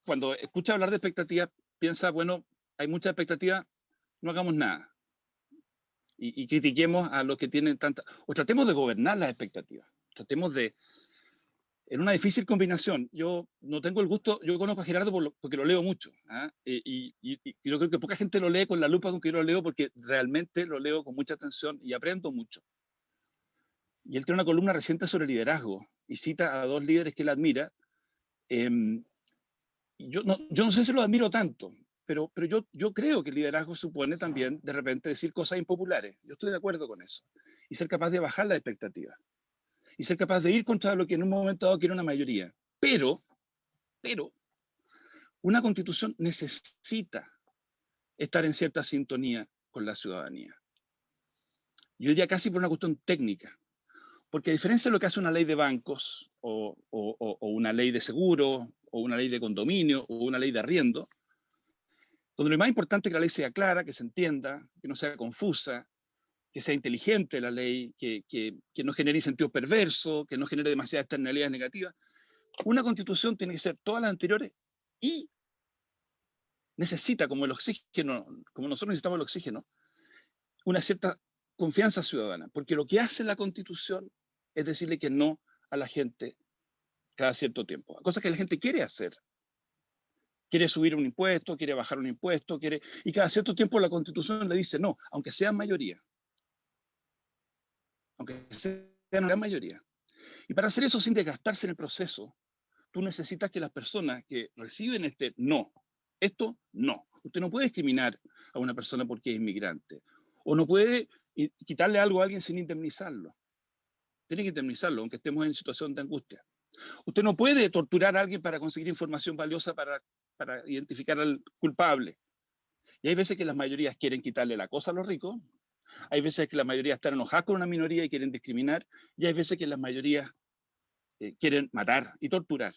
cuando escucha hablar de expectativas piensa, bueno, hay mucha expectativa, no hagamos nada. Y critiquemos a los que tienen tanta... O tratemos de gobernar las expectativas. Tratemos de... En una difícil combinación, yo no tengo el gusto, yo conozco a Gerardo porque lo leo mucho. ¿ah? Y yo creo que poca gente lo lee con la lupa con que yo lo leo porque realmente lo leo con mucha atención y aprendo mucho. Y él tiene una columna reciente sobre liderazgo y cita a dos líderes que él admira. Yo no sé si lo admiro tanto, pero yo creo que el liderazgo supone también de repente decir cosas impopulares. Yo estoy de acuerdo con eso. Y ser capaz de bajar la expectativa. Y ser capaz de ir contra lo que en un momento dado quiere una mayoría. Pero, una constitución necesita estar en cierta sintonía con la ciudadanía. Yo diría casi por una cuestión técnica. Porque a diferencia de lo que hace una ley de bancos, o una ley de seguro, o una ley de condominio, o una ley de arriendo, donde lo más importante es que la ley sea clara, que se entienda, que no sea confusa, que sea inteligente la ley, que no genere incentivos perversos, que no genere demasiadas externalidades negativas. Una constitución tiene que ser todas las anteriores y necesita, como el oxígeno, como nosotros necesitamos el oxígeno, una cierta confianza ciudadana, porque lo que hace la constitución es decirle que no a la gente cada cierto tiempo, cosas que la gente quiere hacer. Quiere subir un impuesto, quiere bajar un impuesto, y cada cierto tiempo la constitución le dice no, aunque sea mayoría. Aunque sea una gran mayoría. Y para hacer eso sin desgastarse en el proceso, tú necesitas que las personas que reciben este no, esto no. Usted no puede discriminar a una persona porque es inmigrante. O no puede quitarle algo a alguien sin indemnizarlo. Tiene que indemnizarlo, aunque estemos en situación de angustia. Usted no puede torturar a alguien para conseguir información valiosa para identificar al culpable. Y hay veces que las mayorías quieren quitarle la cosa a los ricos, hay veces que las mayorías están enojadas con una minoría y quieren discriminar, y hay veces que las mayorías quieren matar y torturar.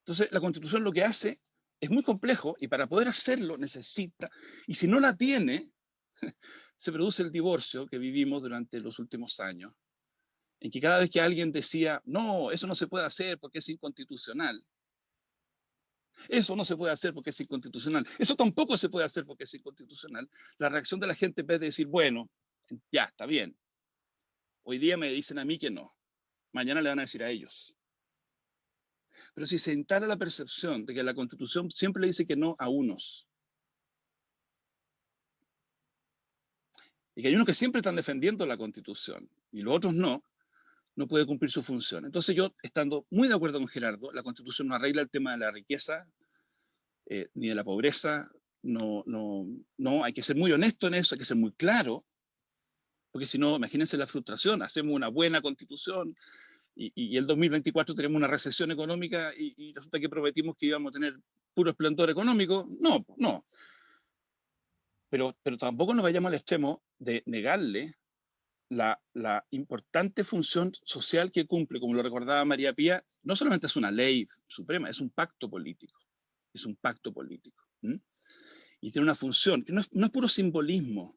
Entonces, la Constitución lo que hace es muy complejo, y para poder hacerlo necesita, y si no la tiene, se produce el divorcio que vivimos durante los últimos años, en que cada vez que alguien decía, no, eso no se puede hacer porque es inconstitucional, eso no se puede hacer porque es inconstitucional, eso tampoco se puede hacer porque es inconstitucional, la reacción de la gente en vez de decir, bueno, ya, está bien, hoy día me dicen a mí que no, mañana le van a decir a ellos. Pero si se instala la percepción de que la Constitución siempre le dice que no a unos, y que hay unos que siempre están defendiendo la Constitución, y los otros no puede cumplir su función. Entonces yo, estando muy de acuerdo con Gerardo, la Constitución no arregla el tema de la riqueza, ni de la pobreza, no, hay que ser muy honesto en eso, hay que ser muy claro, porque si no, imagínense la frustración, hacemos una buena Constitución, y el 2024 tenemos una recesión económica, y resulta que prometimos que íbamos a tener puro esplendor económico. No. Pero tampoco nos vayamos al extremo de negarle la importante función social que cumple, como lo recordaba María Pía. No solamente es una ley suprema, es un pacto político. Es un pacto político. Y tiene una función, que no es puro simbolismo.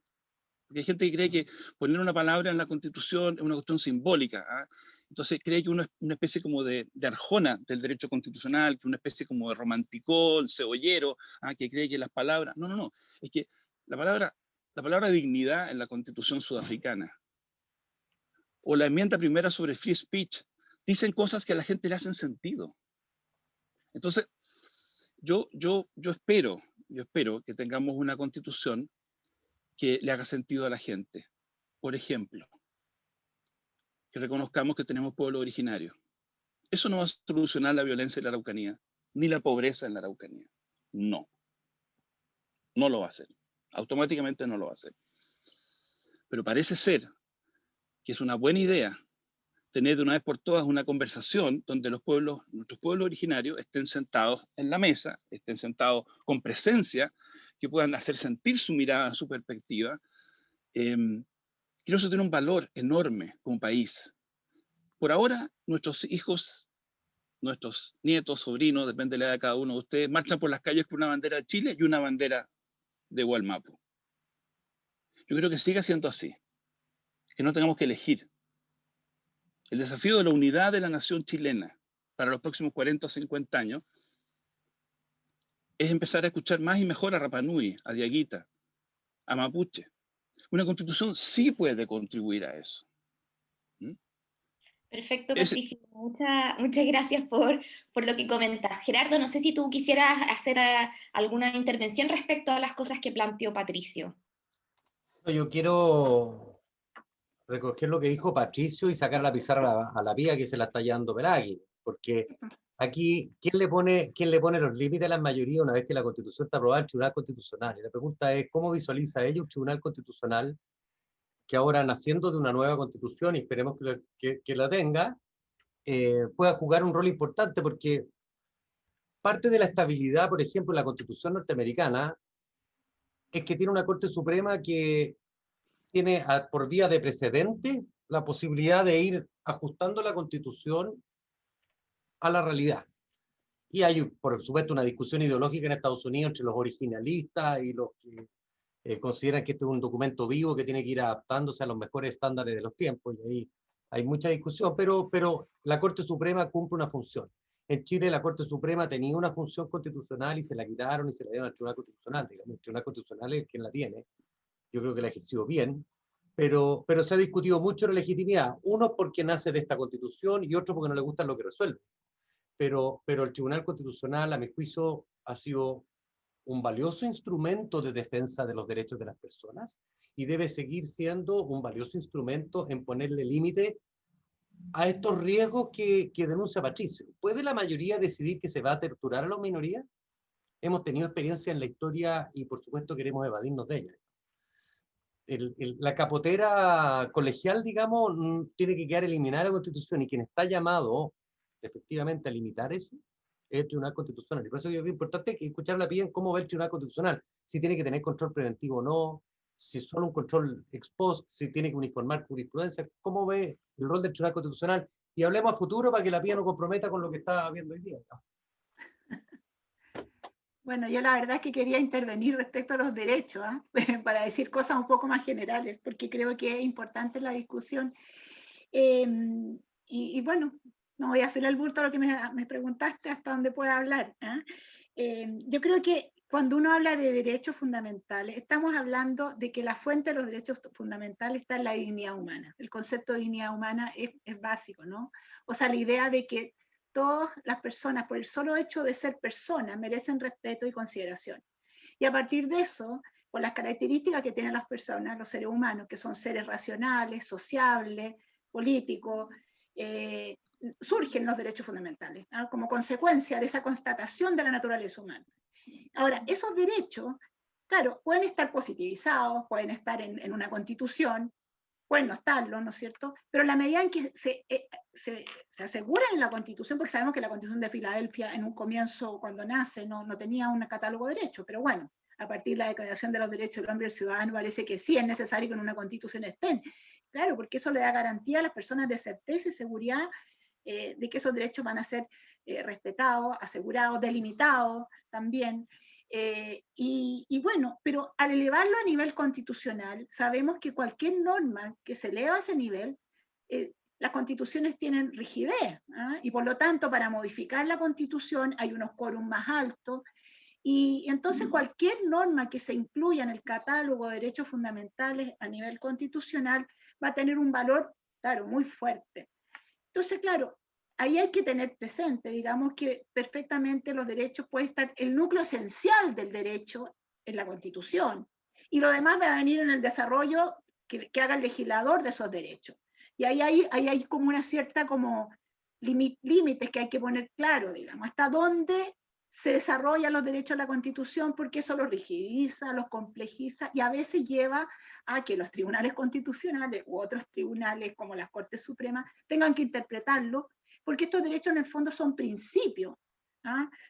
Porque hay gente que cree que poner una palabra en la Constitución es una cuestión simbólica. Entonces cree que uno es una especie como de arjona del derecho constitucional, que una especie como de romanticón, cebollero, que cree que las palabras... No. Es que la palabra dignidad en la Constitución sudafricana, o la enmienda primera sobre free speech, dicen cosas que a la gente le hacen sentido. Entonces, yo espero que tengamos una Constitución que le haga sentido a la gente. Por ejemplo, que reconozcamos que tenemos pueblo originario. Eso no va a solucionar la violencia en la Araucanía, ni la pobreza en la Araucanía. No lo va a hacer. Automáticamente no lo va a hacer. Pero parece ser que es una buena idea tener de una vez por todas una conversación donde nuestros pueblos originarios estén sentados en la mesa, estén sentados con presencia, que puedan hacer sentir su mirada, su perspectiva. Creo que eso tiene un valor enorme como país. Por ahora, nuestros hijos, nuestros nietos, sobrinos, depende de la edad de cada uno de ustedes, marchan por las calles con una bandera de Chile y una bandera de Gualmapu. Yo creo que siga siendo así, que no tengamos que elegir. El desafío de la unidad de la nación chilena para los próximos 40 o 50 años es empezar a escuchar más y mejor a Rapa Nui, a Diaguita, a Mapuche. Una constitución sí puede contribuir a eso. Perfecto, Patricio. Muchas gracias por lo que comentas. Gerardo, no sé si tú quisieras hacer alguna intervención respecto a las cosas que planteó Patricio. Yo quiero recoger lo que dijo Patricio y sacar la pizarra a la Pía que se la está llevando Pelagui, porque aquí, ¿quién le pone los límites a las mayorías una vez que la Constitución está aprobada? El Tribunal Constitucional. Y la pregunta es, ¿cómo visualiza ella un Tribunal Constitucional que ahora, naciendo de una nueva Constitución, y esperemos que la tenga, pueda jugar un rol importante? Porque parte de la estabilidad, por ejemplo, en la Constitución norteamericana, es que tiene una Corte Suprema que tiene por vía de precedente la posibilidad de ir ajustando la Constitución a la realidad. Y hay, por supuesto, una discusión ideológica en Estados Unidos entre los originalistas y los que consideran que este es un documento vivo que tiene que ir adaptándose a los mejores estándares de los tiempos, y ahí hay mucha discusión, pero la Corte Suprema cumple una función. En Chile la Corte Suprema tenía una función constitucional y se la quitaron y se la dieron al Tribunal Constitucional. Digamos, el Tribunal Constitucional es quien la tiene. Yo creo que la ha ejercido bien, pero se ha discutido mucho la legitimidad. Uno porque nace de esta Constitución y otro porque no le gusta lo que resuelve. Pero el Tribunal Constitucional, a mi juicio, ha sido un valioso instrumento de defensa de los derechos de las personas y debe seguir siendo un valioso instrumento en ponerle límite a estos riesgos que denuncia Patricio. ¿Puede la mayoría decidir que se va a torturar a las minorías? Hemos tenido experiencia en la historia y por supuesto queremos evadirnos de ella. La capotera colegial, digamos, tiene que quedar eliminada de la Constitución, y quien está llamado efectivamente a limitar eso es el Tribunal Constitucional. Y por eso es importante que escucharla bien cómo ve el Tribunal Constitucional, si tiene que tener control preventivo o no, si es solo un control ex post, si tiene que uniformar jurisprudencia, cómo ve el rol del Tribunal Constitucional, y hablemos a futuro para que la PIA no comprometa con lo que está viendo hoy día, ¿no? Bueno, yo la verdad es que quería intervenir respecto a los derechos, para decir cosas un poco más generales, porque creo que es importante la discusión. Y bueno, no voy a hacer el bulto a lo que me preguntaste hasta dónde pueda hablar. Yo creo que cuando uno habla de derechos fundamentales, estamos hablando de que la fuente de los derechos fundamentales está en la dignidad humana. El concepto de dignidad humana es básico, ¿no? O sea, la idea de que todas las personas, por el solo hecho de ser personas, merecen respeto y consideración. Y a partir de eso, por las características que tienen las personas, los seres humanos, que son seres racionales, sociables, políticos, surgen los derechos fundamentales, ¿no? Como consecuencia de esa constatación de la naturaleza humana. Ahora, esos derechos, claro, pueden estar positivizados, pueden estar en una constitución, pueden no estarlo, ¿no es cierto? Pero en la medida en que se aseguran en la Constitución, porque sabemos que la Constitución de Filadelfia en un comienzo, cuando nace, no tenía un catálogo de derechos, pero bueno, a partir de la Declaración de los Derechos del Hombre y del Ciudadano parece que sí es necesario que en una Constitución estén. Claro, porque eso le da garantía a las personas de certeza y seguridad de que esos derechos van a ser respetados, asegurados, delimitados también. Y bueno, pero al elevarlo a nivel constitucional, sabemos que cualquier norma que se eleva a ese nivel, las constituciones tienen rigidez, y por lo tanto para modificar la constitución hay unos quórum más altos, y entonces cualquier norma que se incluya en el catálogo de derechos fundamentales a nivel constitucional va a tener un valor, claro, muy fuerte. Entonces, claro, ahí hay que tener presente, digamos, que perfectamente los derechos puede estar el núcleo esencial del derecho en la Constitución, y lo demás va a venir en el desarrollo que haga el legislador de esos derechos. Y ahí hay como una cierta como límites que hay que poner claro, digamos, hasta dónde se desarrollan los derechos de la Constitución, porque eso los rigidiza, los complejiza, y a veces lleva a que los tribunales constitucionales u otros tribunales como las Cortes Supremas tengan que interpretarlo, porque estos derechos en el fondo son principios,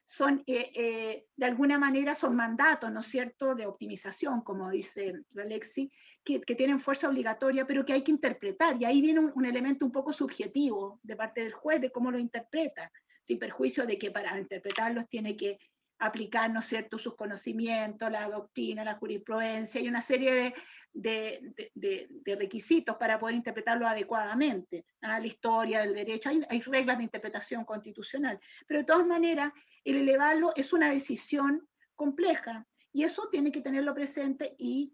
son de alguna manera son mandatos, ¿no es cierto?, de optimización, como dice Alexis, que tienen fuerza obligatoria, pero que hay que interpretar, y ahí viene un elemento un poco subjetivo de parte del juez de cómo lo interpreta, sin perjuicio de que para interpretarlos tiene que aplicar, ¿no es cierto?, sus conocimientos, la doctrina, la jurisprudencia, y una serie de requisitos para poder interpretarlo adecuadamente, la historia del derecho, hay reglas de interpretación constitucional, pero de todas maneras, el elevarlo es una decisión compleja, y eso tiene que tenerlo presente, y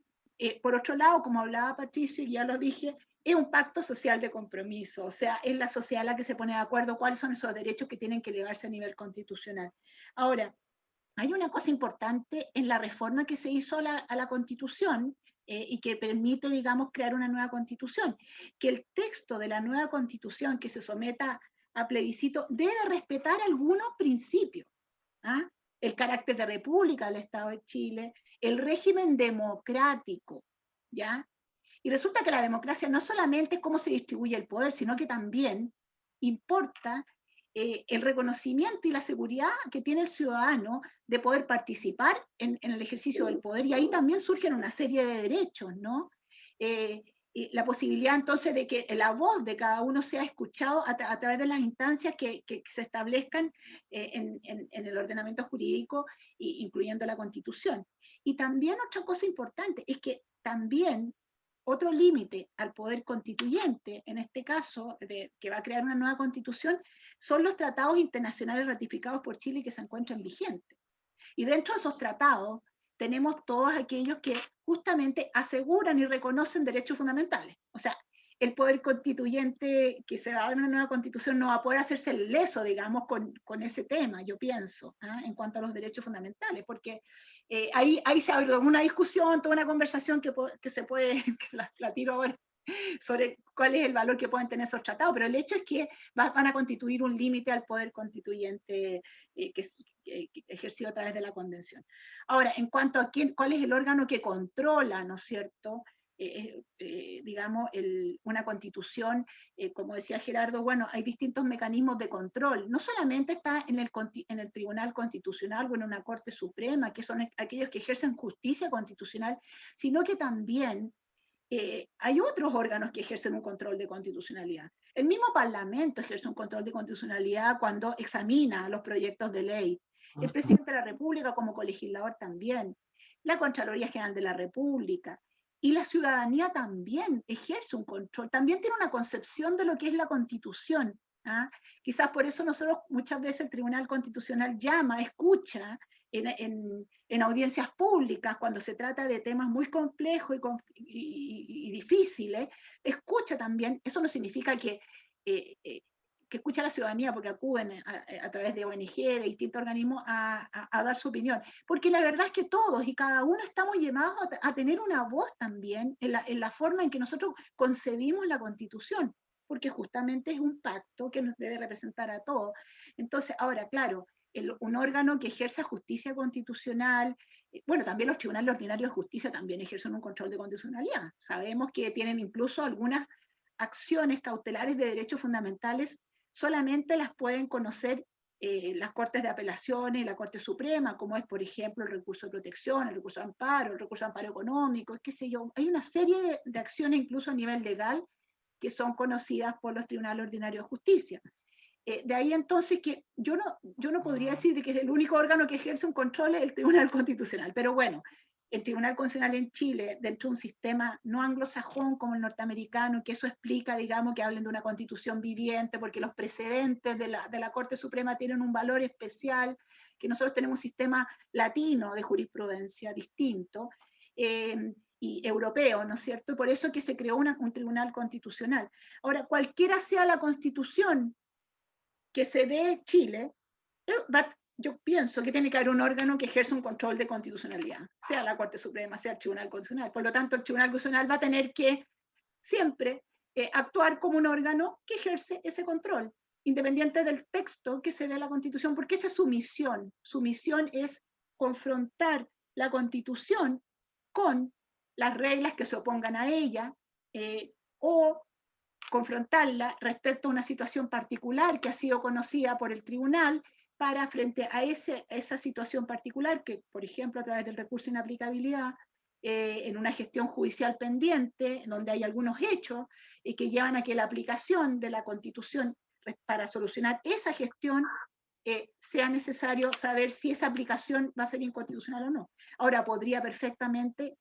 por otro lado, como hablaba Patricio, y ya lo dije, es un pacto social de compromiso, o sea, es la sociedad la que se pone de acuerdo cuáles son esos derechos que tienen que elevarse a nivel constitucional. Ahora, hay una cosa importante en la reforma que se hizo a la Constitución y que permite, digamos, crear una nueva Constitución, que el texto de la nueva Constitución que se someta a plebiscito debe respetar algunos principios, el carácter de república del Estado de Chile, el régimen democrático, ¿ya? Y resulta que la democracia no solamente es cómo se distribuye el poder, sino que también importa el reconocimiento y la seguridad que tiene el ciudadano de poder participar en el ejercicio del poder, y ahí también surgen una serie de derechos, ¿no? la posibilidad entonces de que la voz de cada uno sea escuchado a través de las instancias que se establezcan en el ordenamiento jurídico, incluyendo la Constitución. Y también otra cosa importante es que también otro límite al poder constituyente, en este caso, que va a crear una nueva Constitución, son los tratados internacionales ratificados por Chile que se encuentran vigentes. Y dentro de esos tratados tenemos todos aquellos que justamente aseguran y reconocen derechos fundamentales. O sea, el poder constituyente que se va a dar una nueva constitución no va a poder hacerse leso, digamos, con ese tema, yo pienso, en cuanto a los derechos fundamentales, porque ahí se abre una discusión, toda una conversación que se puede, que la tiro ahora, sobre cuál es el valor que pueden tener esos tratados, pero el hecho es que van a constituir un límite al poder constituyente que ejercido a través de la convención. Ahora, en cuanto a cuál es el órgano que controla, ¿no es cierto?, digamos, una constitución, como decía Gerardo, bueno, hay distintos mecanismos de control, no solamente está en el Tribunal Constitucional o en una Corte Suprema, que son aquellos que ejercen justicia constitucional, sino que también hay otros órganos que ejercen un control de constitucionalidad. El mismo Parlamento ejerce un control de constitucionalidad cuando examina los proyectos de ley. El presidente de la República como colegislador también. La Contraloría General de la República. Y la ciudadanía también ejerce un control, también tiene una concepción de lo que es la Constitución. Quizás por eso nosotros muchas veces el Tribunal Constitucional escucha en audiencias públicas, cuando se trata de temas muy complejos y difíciles, escucha también. Eso no significa que escucha a la ciudadanía porque acuden a través de ONG, de distintos organismos, a dar su opinión. Porque la verdad es que todos y cada uno estamos llamados a tener una voz también en la forma en que nosotros concebimos la Constitución, porque justamente es un pacto que nos debe representar a todos. Entonces, ahora, claro, un órgano que ejerza justicia constitucional, bueno, también los tribunales ordinarios de justicia también ejercen un control de constitucionalidad. Sabemos que tienen incluso algunas acciones cautelares de derechos fundamentales, solamente las pueden conocer las Cortes de Apelaciones y la Corte Suprema, como es, por ejemplo, el recurso de protección, el recurso de amparo, el recurso de amparo económico, qué sé yo. Hay una serie de acciones, incluso a nivel legal, que son conocidas por los tribunales ordinarios de justicia. De ahí entonces que yo no podría decir de que es el único órgano que ejerce un control es el Tribunal Constitucional, pero bueno, el Tribunal Constitucional en Chile, dentro de un sistema no anglosajón como el norteamericano, que eso explica, digamos, que hablen de una constitución viviente, porque los precedentes de la Corte Suprema tienen un valor especial, que nosotros tenemos un sistema latino de jurisprudencia distinto, y europeo, ¿no es cierto? Por eso es que se creó un Tribunal Constitucional. Ahora, cualquiera sea la constitución que se dé Chile, yo pienso que tiene que haber un órgano que ejerce un control de constitucionalidad, sea la Corte Suprema, sea el Tribunal Constitucional. Por lo tanto, el Tribunal Constitucional va a tener que siempre actuar como un órgano que ejerce ese control, independiente del texto que se dé a la Constitución, porque esa es su misión. Su misión es confrontar la Constitución con las reglas que se opongan a ella, o confrontarla respecto a una situación particular que ha sido conocida por el tribunal, para frente a esa situación particular, que por ejemplo a través del recurso de inaplicabilidad, en una gestión judicial pendiente, donde hay algunos hechos que llevan a que la aplicación de la Constitución para solucionar esa gestión sea necesario saber si esa aplicación va a ser inconstitucional o no. Ahora, podría perfectamente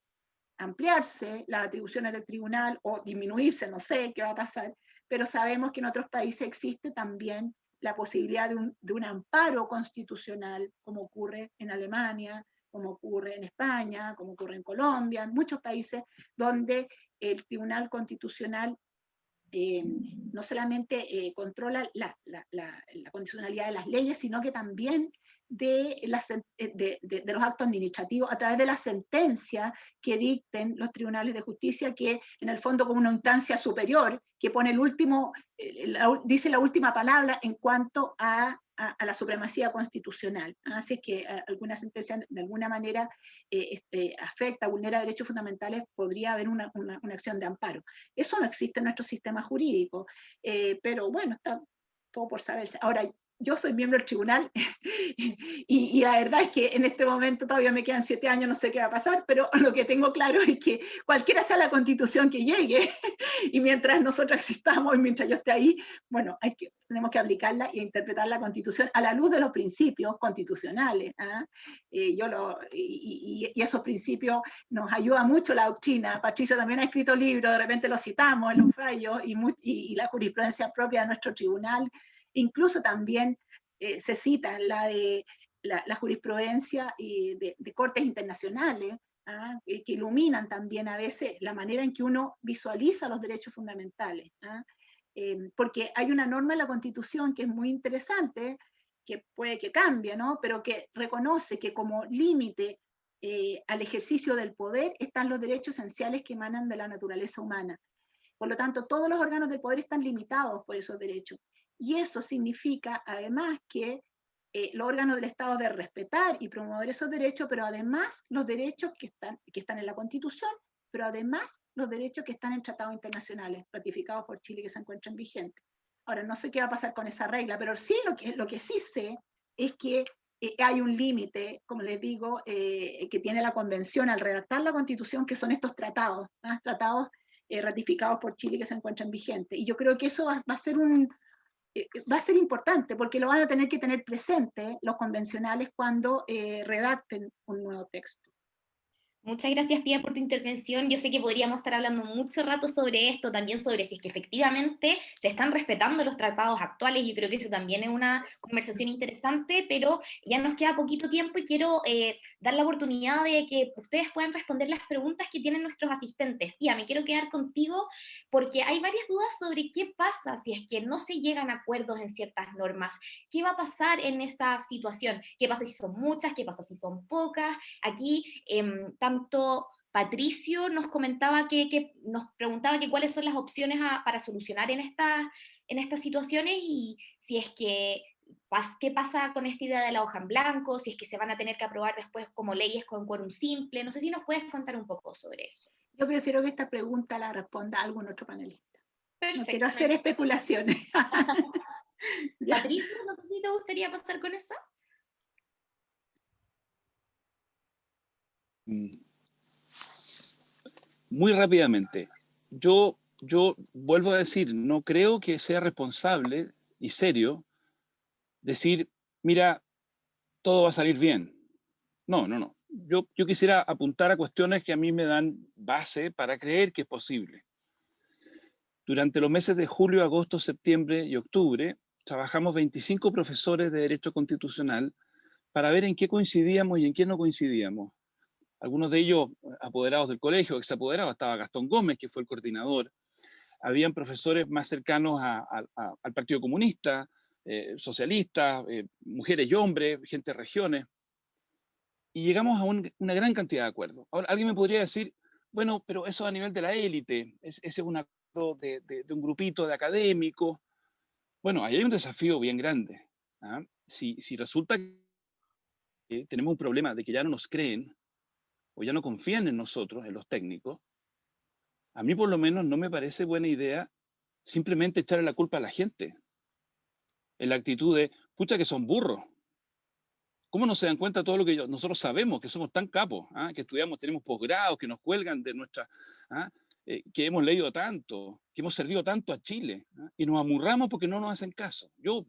ampliarse las atribuciones del tribunal o disminuirse, no sé qué va a pasar, pero sabemos que en otros países existe también la posibilidad de un amparo constitucional, como ocurre en Alemania, como ocurre en España, como ocurre en Colombia, en muchos países donde el Tribunal Constitucional no solamente controla la constitucionalidad de las leyes, sino que también de los actos administrativos a través de la sentencia que dicten los tribunales de justicia, que en el fondo como una instancia superior que pone dice la última palabra en cuanto a la supremacía constitucional. Así es que alguna sentencia de alguna manera afecta, vulnera derechos fundamentales, podría haber una acción de amparo. Eso no existe en nuestro sistema jurídico, pero bueno, está todo por saberse. Ahora, yo soy miembro del tribunal y la verdad es que en este momento todavía me quedan 7 años, no sé qué va a pasar, pero lo que tengo claro es que cualquiera sea la constitución que llegue, y mientras nosotros existamos y mientras yo esté ahí, bueno, tenemos que aplicarla e interpretar la constitución a la luz de los principios constitucionales. Y esos principios nos ayuda mucho la doctrina. Patricio también ha escrito libros, de repente los citamos en los fallos, y la jurisprudencia propia de nuestro tribunal. Incluso también se cita la jurisprudencia de cortes internacionales, que iluminan también a veces la manera en que uno visualiza los derechos fundamentales. Porque hay una norma en la Constitución que es muy interesante, que puede que cambie, ¿no? Pero que reconoce que como límite al ejercicio del poder están los derechos esenciales que emanan de la naturaleza humana. Por lo tanto, todos los órganos del poder están limitados por esos derechos. Y eso significa, además, que los órganos del Estado deben respetar y promover esos derechos, pero además los derechos que están en la Constitución, pero además los derechos que están en tratados internacionales ratificados por Chile que se encuentran vigentes. Ahora, no sé qué va a pasar con esa regla, pero sí lo que sí sé es que hay un límite, como les digo, que tiene la Convención al redactar la Constitución, que son estos tratados, tratados ratificados por Chile que se encuentran vigentes. Y yo creo que eso va a ser importante, porque lo van a tener que tener presente los convencionales cuando redacten un nuevo texto. Muchas gracias, Pía, por tu intervención. Yo sé que podríamos estar hablando mucho rato sobre esto, también sobre si es que efectivamente se están respetando los tratados actuales. Yo creo que eso también es una conversación interesante, pero ya nos queda poquito tiempo y quiero dar la oportunidad de que ustedes puedan responder las preguntas que tienen nuestros asistentes. Pía, me quiero quedar contigo porque hay varias dudas sobre qué pasa si es que no se llegan a acuerdos en ciertas normas. ¿Qué va a pasar en esa situación? ¿Qué pasa si son muchas? ¿Qué pasa si son pocas? Aquí, tanto Patricio nos comentaba que nos preguntaba que cuáles son las opciones para solucionar en estas situaciones, y si es que qué pasa con esta idea de la hoja en blanco, si es que se van a tener que aprobar después como leyes con quórum simple. No sé si nos puedes contar un poco sobre eso. Yo prefiero que esta pregunta la responda algún otro panelista. Perfecto. No quiero hacer especulaciones. Patricio, no sé si te gustaría pasar con esa. Muy rápidamente, yo vuelvo a decir, no creo que sea responsable y serio decir, mira, todo va a salir bien. No. Yo quisiera apuntar a cuestiones que a mí me dan base para creer que es posible. Durante los meses de julio, agosto, septiembre y octubre, trabajamos 25 profesores de Derecho Constitucional para ver en qué coincidíamos y en qué no coincidíamos. Algunos de ellos apoderados del colegio, exapoderados, estaba Gastón Gómez, que fue el coordinador. Habían profesores más cercanos al Partido Comunista, socialistas, mujeres y hombres, gente de regiones. Y llegamos a una gran cantidad de acuerdos. Ahora, alguien me podría decir, bueno, pero eso a nivel de la élite, ese es un acuerdo de un grupito de académicos. Bueno, ahí hay un desafío bien grande. Si resulta que tenemos un problema de que ya no nos creen, o ya no confían en nosotros, en los técnicos, a mí por lo menos no me parece buena idea simplemente echarle la culpa a la gente. En la actitud de, pucha que son burros. ¿Cómo no se dan cuenta de todo lo que nosotros sabemos, que somos tan capos, que estudiamos, tenemos posgrados, que nos cuelgan de nuestra, que hemos leído tanto, que hemos servido tanto a Chile, y nos amurramos porque no nos hacen caso? Yo,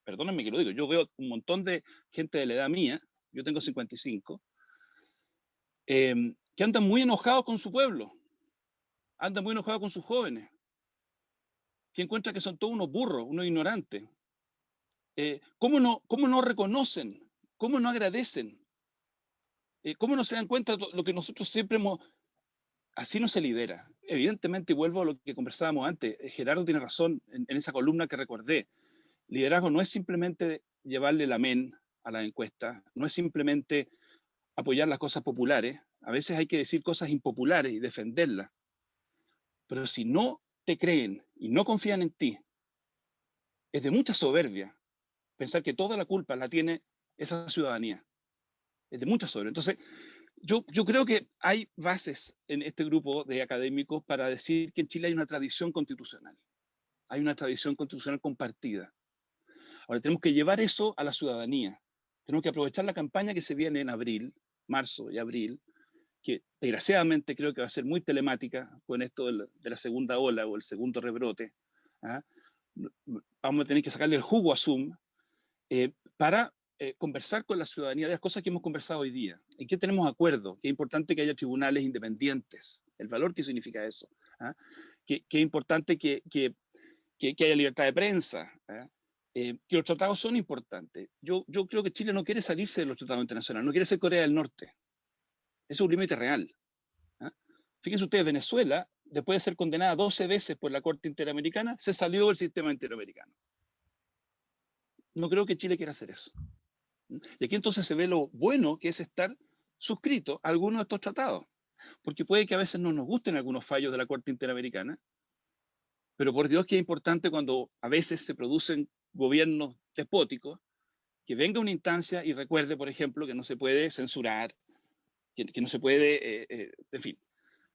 perdónenme que lo digo, yo veo un montón de gente de la edad mía, yo tengo 55, que andan muy enojados con su pueblo, andan muy enojados con sus jóvenes, que encuentran que son todos unos burros, unos ignorantes. ¿Cómo no reconocen? ¿Cómo no agradecen? ¿Cómo no se dan cuenta de lo que nosotros siempre hemos... Así no se lidera. Evidentemente, y vuelvo a lo que conversábamos antes, Gerardo tiene razón en esa columna que recordé. Liderazgo no es simplemente llevarle el amén a la encuesta, no es simplemente apoyar las cosas populares. A veces hay que decir cosas impopulares y defenderlas. Pero si no te creen y no confían en ti, es de mucha soberbia pensar que toda la culpa la tiene esa ciudadanía. Es de mucha soberbia. Entonces, yo creo que hay bases en este grupo de académicos para decir que en Chile hay una tradición constitucional. Hay una tradición constitucional compartida. Ahora tenemos que llevar eso a la ciudadanía. Tenemos que aprovechar la campaña que se viene en abril, marzo y abril, que desgraciadamente creo que va a ser muy telemática con esto de la segunda ola o el segundo rebrote. ¿Ah? Vamos a tener que sacarle el jugo a Zoom para conversar con la ciudadanía de las cosas que hemos conversado hoy día. ¿En qué tenemos acuerdo? Que es importante que haya tribunales independientes, el valor que significa eso. ¿Ah? Que es importante que haya libertad de prensa. Que los tratados son importantes. Yo creo que Chile no quiere salirse de los tratados internacionales, no quiere ser Corea del Norte. Eso es un límite real. ¿Ah? Fíjense ustedes, Venezuela, después de ser condenada 12 veces por la Corte Interamericana, se salió del sistema interamericano. No creo que Chile quiera hacer eso. Y aquí entonces se ve lo bueno que es estar suscrito a algunos de estos tratados. Porque puede que a veces no nos gusten algunos fallos de la Corte Interamericana, pero por Dios que es importante cuando a veces se producen gobiernos despóticos, que venga una instancia y recuerde, por ejemplo, que no se puede censurar, que no se puede, en fin.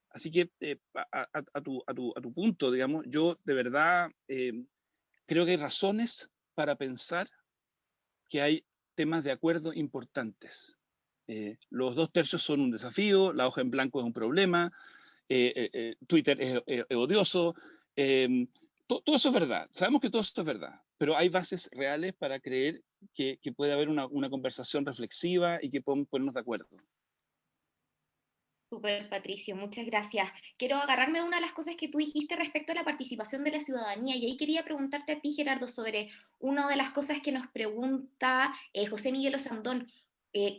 Así que a tu punto, digamos, yo de verdad creo que hay razones para pensar que hay temas de acuerdo importantes. Los 2/3 son un desafío, la hoja en blanco es un problema, Twitter es odioso, todo eso es verdad, sabemos que todo eso es verdad, pero hay bases reales para creer que puede haber una conversación reflexiva y que podemos ponernos de acuerdo. Súper, Patricio, muchas gracias. Quiero agarrarme de una de las cosas que tú dijiste respecto a la participación de la ciudadanía, y ahí quería preguntarte a ti, Gerardo, sobre una de las cosas que nos pregunta José Miguel Osandón.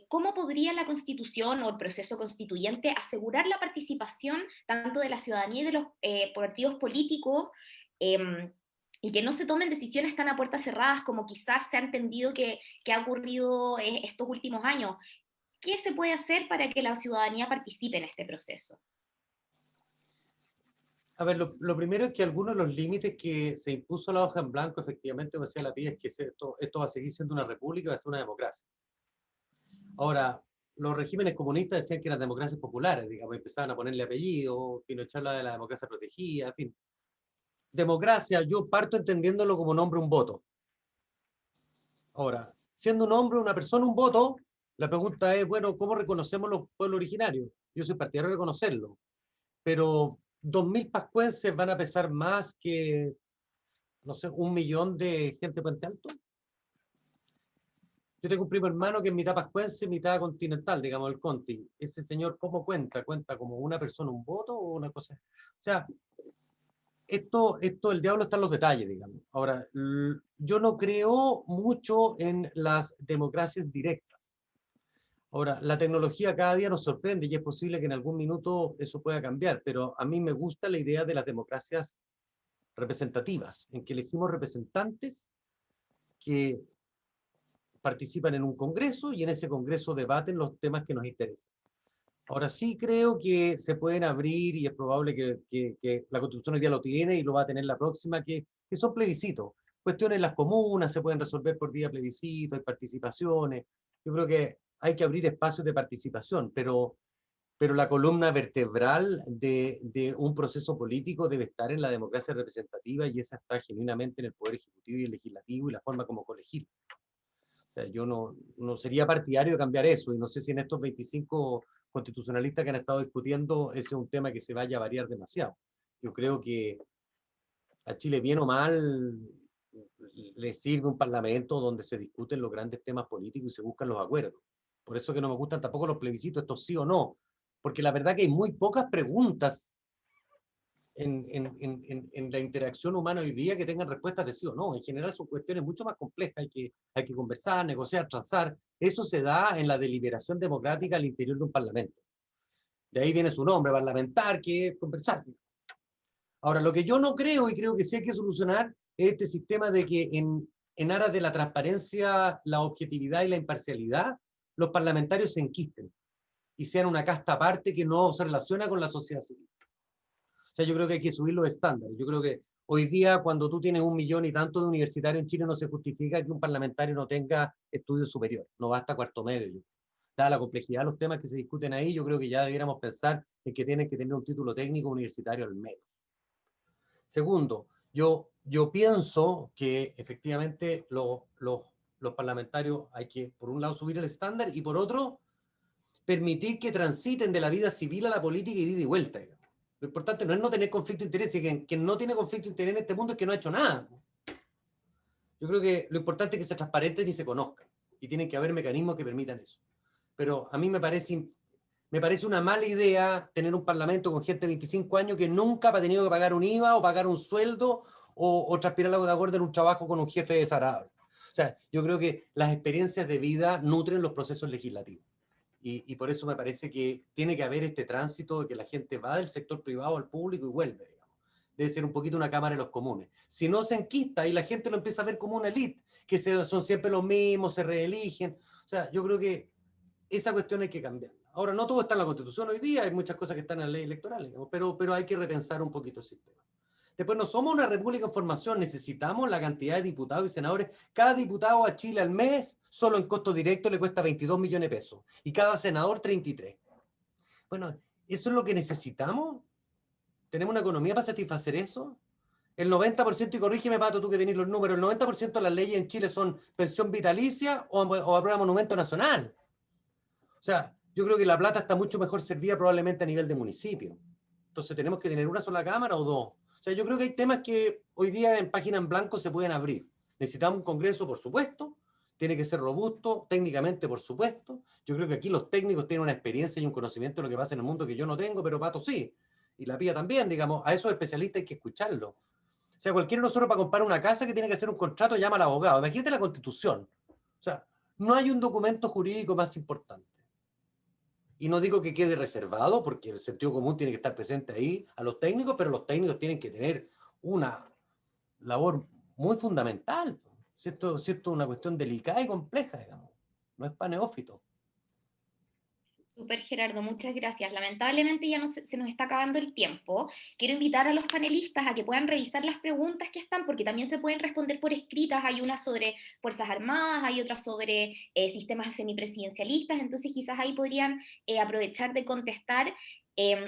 ¿Cómo podría la Constitución o el proceso constituyente asegurar la participación tanto de la ciudadanía y de los partidos políticos, y que no se tomen decisiones tan a puertas cerradas como quizás se ha entendido que ha ocurrido estos últimos años? ¿Qué se puede hacer para que la ciudadanía participe en este proceso? A ver, lo primero es que algunos de los límites que se impuso la hoja en blanco, efectivamente, como decía la PIA, es que esto va a seguir siendo una república, va a ser una democracia. Ahora, los regímenes comunistas decían que eran democracias populares, digamos, empezaban a ponerle apellido, Pinochet habla de la democracia protegida, en fin. Democracia, yo parto entendiéndolo como nombre, un voto. Ahora, siendo un hombre, una persona, un voto, la pregunta es, bueno, ¿cómo reconocemos los pueblos originarios? Yo soy partidario de reconocerlo, pero 2.000 pascuenses van a pesar más que, no sé, 1 millón de gente de Puente Alto. Yo tengo un primo hermano que es mitad pascuense, mitad continental, digamos, el Conti. Ese señor, ¿cómo cuenta? ¿Cuenta como una persona un voto o una cosa? O sea, esto, el diablo está en los detalles, digamos. Ahora, yo no creo mucho en las democracias directas. Ahora, la tecnología cada día nos sorprende y es posible que en algún minuto eso pueda cambiar, pero a mí me gusta la idea de las democracias representativas, en que elegimos representantes que participan en un congreso y en ese congreso debaten los temas que nos interesan. Ahora sí creo que se pueden abrir, y es probable que la Constitución hoy día lo tiene y lo va a tener la próxima, que son plebiscitos. Cuestiones en las comunas se pueden resolver por vía plebiscito, hay participaciones. Yo creo que hay que abrir espacios de participación, pero la columna vertebral de un proceso político debe estar en la democracia representativa, y esa está genuinamente en el Poder Ejecutivo y el Legislativo y la forma como colegir. O sea, yo no sería partidario de cambiar eso, y no sé si en estos 25 constitucionalistas que han estado discutiendo ese es un tema que se vaya a variar demasiado. Yo creo que a Chile, bien o mal, le sirve un parlamento donde se discuten los grandes temas políticos y se buscan los acuerdos. Por eso que no me gustan tampoco los plebiscitos, estos sí o no, porque la verdad que hay muy pocas preguntas en la interacción humana hoy día que tengan respuestas de sí o no. En general son cuestiones mucho más complejas, hay que conversar, negociar, transar. Eso se da en la deliberación democrática al interior de un parlamento. De ahí viene su nombre, parlamentar, que es conversar. Ahora, lo que yo no creo, y creo que sí hay que solucionar, es este sistema de que en aras de la transparencia, la objetividad y la imparcialidad, los parlamentarios se enquisten y sean una casta aparte que no se relaciona con la sociedad civil. O sea, yo creo que hay que subir los estándares. Yo creo que hoy día, cuando tú tienes 1 millón y tanto de universitarios en Chile, no se justifica que un parlamentario no tenga estudios superiores. No basta cuarto medio. Dada la complejidad de los temas que se discuten ahí, yo creo que ya debiéramos pensar en que tienen que tener un título técnico universitario al menos. Segundo, yo yo pienso que efectivamente los parlamentarios hay que, por un lado, subir el estándar y por otro, permitir que transiten de la vida civil a la política y de ida y vuelta. Digamos. Lo importante no es no tener conflicto de interés, y quien no tiene conflicto de interés en este mundo es que no ha hecho nada. Yo creo que lo importante es que se transparenten y se conozcan, y tienen que haber mecanismos que permitan eso. Pero a mí me parece una mala idea tener un parlamento con gente de 25 años que nunca ha tenido que pagar un IVA o pagar un sueldo o transpirar la gota gorda en un trabajo con un jefe desagradable. O sea, yo creo que las experiencias de vida nutren los procesos legislativos. Y por eso me parece que tiene que haber este tránsito de que la gente va del sector privado al público y vuelve, digamos. Debe ser un poquito una cámara de los comunes. Si no se enquista y la gente lo empieza a ver como una élite, que son siempre los mismos, se reeligen. O sea, yo creo que esa cuestión hay que cambiar. Ahora, no todo está en la Constitución hoy día, hay muchas cosas que están en la ley electoral, digamos, pero hay que repensar un poquito el sistema. Después, no somos una república en formación, necesitamos la cantidad de diputados y senadores. Cada diputado a Chile al mes, solo en costo directo, le cuesta 22 millones de pesos. Y cada senador, 33. Bueno, ¿eso es lo que necesitamos? ¿Tenemos una economía para satisfacer eso? El 90%, y corrígeme, Pato, tú que tenés los números, el 90% de las leyes en Chile son pensión vitalicia o aprueba monumento nacional. O sea, yo creo que la plata está mucho mejor servida probablemente a nivel de municipio. Entonces, ¿tenemos que tener una sola cámara o dos? O sea, yo creo que hay temas que hoy día en página en blanco se pueden abrir. Necesitamos un Congreso, por supuesto. Tiene que ser robusto, técnicamente, por supuesto. Yo creo que aquí los técnicos tienen una experiencia y un conocimiento de lo que pasa en el mundo que yo no tengo, pero Pato sí. Y la Pía también, digamos. A esos especialistas hay que escucharlos. O sea, cualquiera de nosotros para comprar una casa que tiene que hacer un contrato llama al abogado. Imagínate la Constitución. O sea, no hay un documento jurídico más importante. Y no digo que quede reservado, porque el sentido común tiene que estar presente ahí a los técnicos, pero los técnicos tienen que tener una labor muy fundamental. ¿Cierto? Una cuestión delicada y compleja, digamos. No es para neófitos. Súper, Gerardo, muchas gracias. Lamentablemente ya se nos está acabando el tiempo. Quiero invitar a los panelistas a que puedan revisar las preguntas que están, porque también se pueden responder por escritas. Hay una sobre Fuerzas Armadas, hay otra sobre sistemas semipresidencialistas, entonces quizás ahí podrían aprovechar de contestar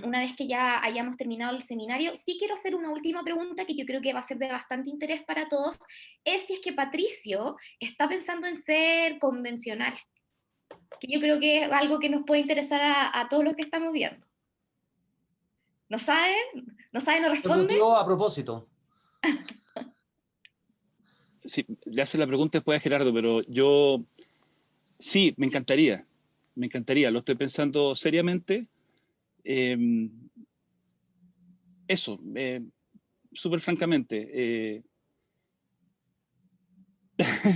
una vez que ya hayamos terminado el seminario. Sí quiero hacer una última pregunta que yo creo que va a ser de bastante interés para todos, es si es que Patricio está pensando en ser convencional, que yo creo que es algo que nos puede interesar a todos los que estamos viendo. ¿No sabe? ¿No sabe? ¿No responde? Ejecutivo a propósito. Sí, le hace la pregunta después a Gerardo, pero yo sí, me encantaría, lo estoy pensando seriamente. Eso, súper francamente.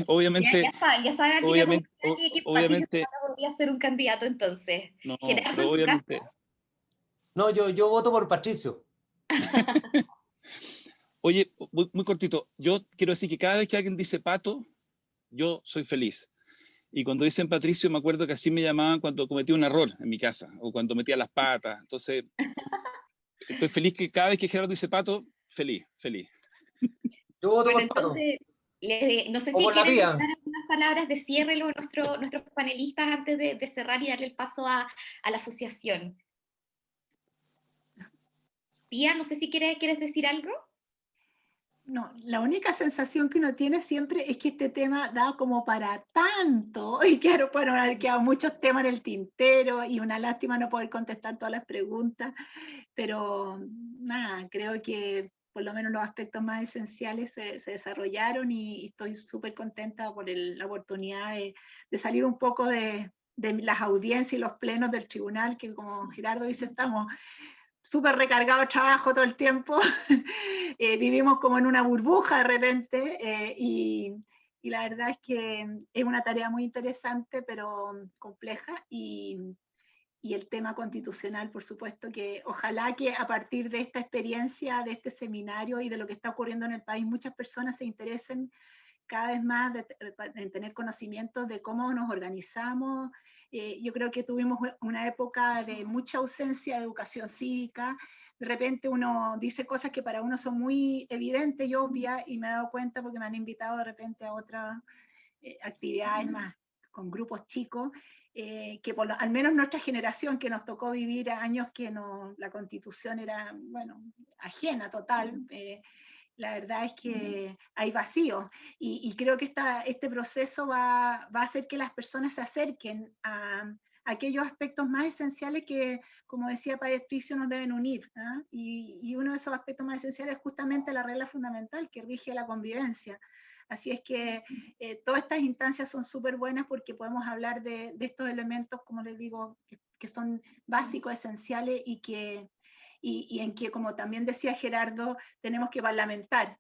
Obviamente, ya sabe aquí obviamente, que obviamente, Patricio podría ser un candidato entonces. no, Gerardo, pero en tu obviamente. caso. No, yo voto por Patricio. Oye, muy cortito, yo quiero decir que cada vez que alguien dice Pato, yo soy feliz. Y cuando dicen Patricio, me acuerdo que así me llamaban cuando cometí un error en mi casa, o cuando metía las patas. Entonces, estoy feliz que cada vez que Gerardo dice Pato, feliz. Yo voto Bueno, por Pato. entonces, no sé O si por la quieren Pía. dar algunas palabras de cierre nuestros panelistas antes de cerrar y darle el paso a la asociación. Pía, no sé si quieres decir algo. No, la única sensación que uno tiene siempre es que este tema da como para tanto y claro, bueno, han quedado muchos temas en el tintero y una lástima no poder contestar todas las preguntas, pero nada, creo que por lo menos los aspectos más esenciales se desarrollaron y estoy súper contenta por la oportunidad de salir un poco de las audiencias y los plenos del tribunal, que como Gerardo dice, estamos súper recargado de trabajo todo el tiempo, vivimos como en una burbuja de repente y la verdad es que es una tarea muy interesante pero compleja y el tema constitucional, por supuesto, que ojalá que a partir de esta experiencia, de este seminario y de lo que está ocurriendo en el país, muchas personas se interesen cada vez más en tener conocimiento de cómo nos organizamos. Yo creo que tuvimos una época de mucha ausencia de educación cívica. De repente uno dice cosas que para uno son muy evidentes y obvias y me he dado cuenta porque me han invitado de repente a otras actividades más con grupos chicos, que al menos nuestra generación que nos tocó vivir años que la Constitución era, bueno, ajena total, La verdad es que hay vacío y creo que este proceso va a hacer que las personas se acerquen a aquellos aspectos más esenciales que, como decía Patricio, nos deben unir. ¿eh? Y uno de esos aspectos más esenciales es justamente la regla fundamental que rige la convivencia. Así es que todas estas instancias son súper buenas porque podemos hablar de estos elementos, como les digo, que son básicos, esenciales y en que, como también decía Gerardo, tenemos que parlamentar,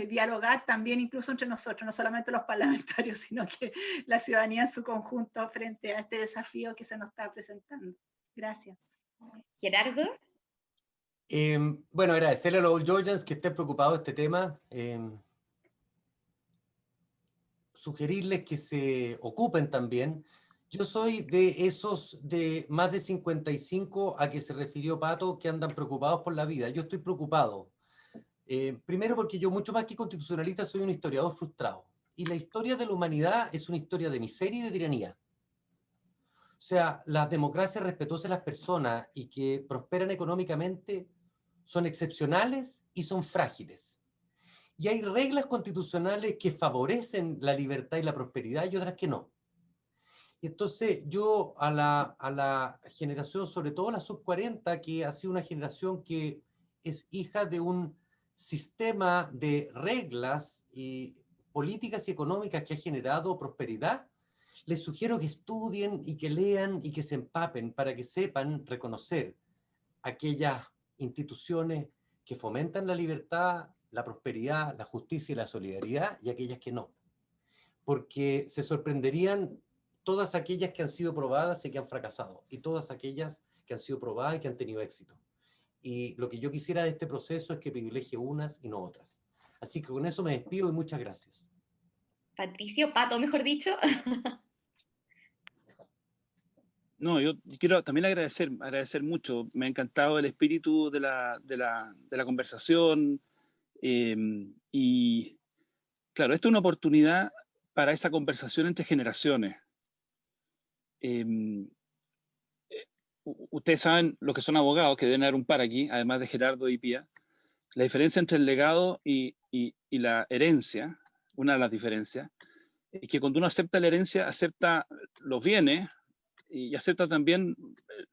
dialogar también incluso entre nosotros, no solamente los parlamentarios, sino que la ciudadanía en su conjunto frente a este desafío que se nos está presentando. Gracias. Gerardo. Bueno, agradecerle a los All Georgians que estén preocupados de este tema. Sugerirles que se ocupen también. Yo soy de esos de más de 55 a que se refirió Pato, que andan preocupados por la vida. Yo estoy preocupado. Primero porque yo, mucho más que constitucionalista, soy un historiador frustrado. Y la historia de la humanidad es una historia de miseria y de tiranía. O sea, las democracias respetuosas de las personas y que prosperan económicamente son excepcionales y son frágiles. Y hay reglas constitucionales que favorecen la libertad y la prosperidad y otras que no. Y entonces yo a la generación, sobre todo la sub-40, que ha sido una generación que es hija de un sistema de reglas y políticas y económicas que ha generado prosperidad, les sugiero que estudien y que lean y que se empapen para que sepan reconocer aquellas instituciones que fomentan la libertad, la prosperidad, la justicia y la solidaridad y aquellas que no. Porque se sorprenderían todas aquellas que han sido probadas y que han fracasado, y todas aquellas que han sido probadas y que han tenido éxito. Y lo que yo quisiera de este proceso es que privilegie unas y no otras. Así que con eso me despido y muchas gracias. Patricio, Pato, mejor dicho. No, yo quiero también agradecer mucho. Me ha encantado el espíritu de la conversación. Y claro, esto es una oportunidad para esa conversación entre generaciones. Ustedes saben lo que son abogados, que deben haber un par aquí, además de Gerardo y Pía. La diferencia entre el legado y la herencia, una de las diferencias, es que cuando uno acepta la herencia, acepta los bienes y acepta también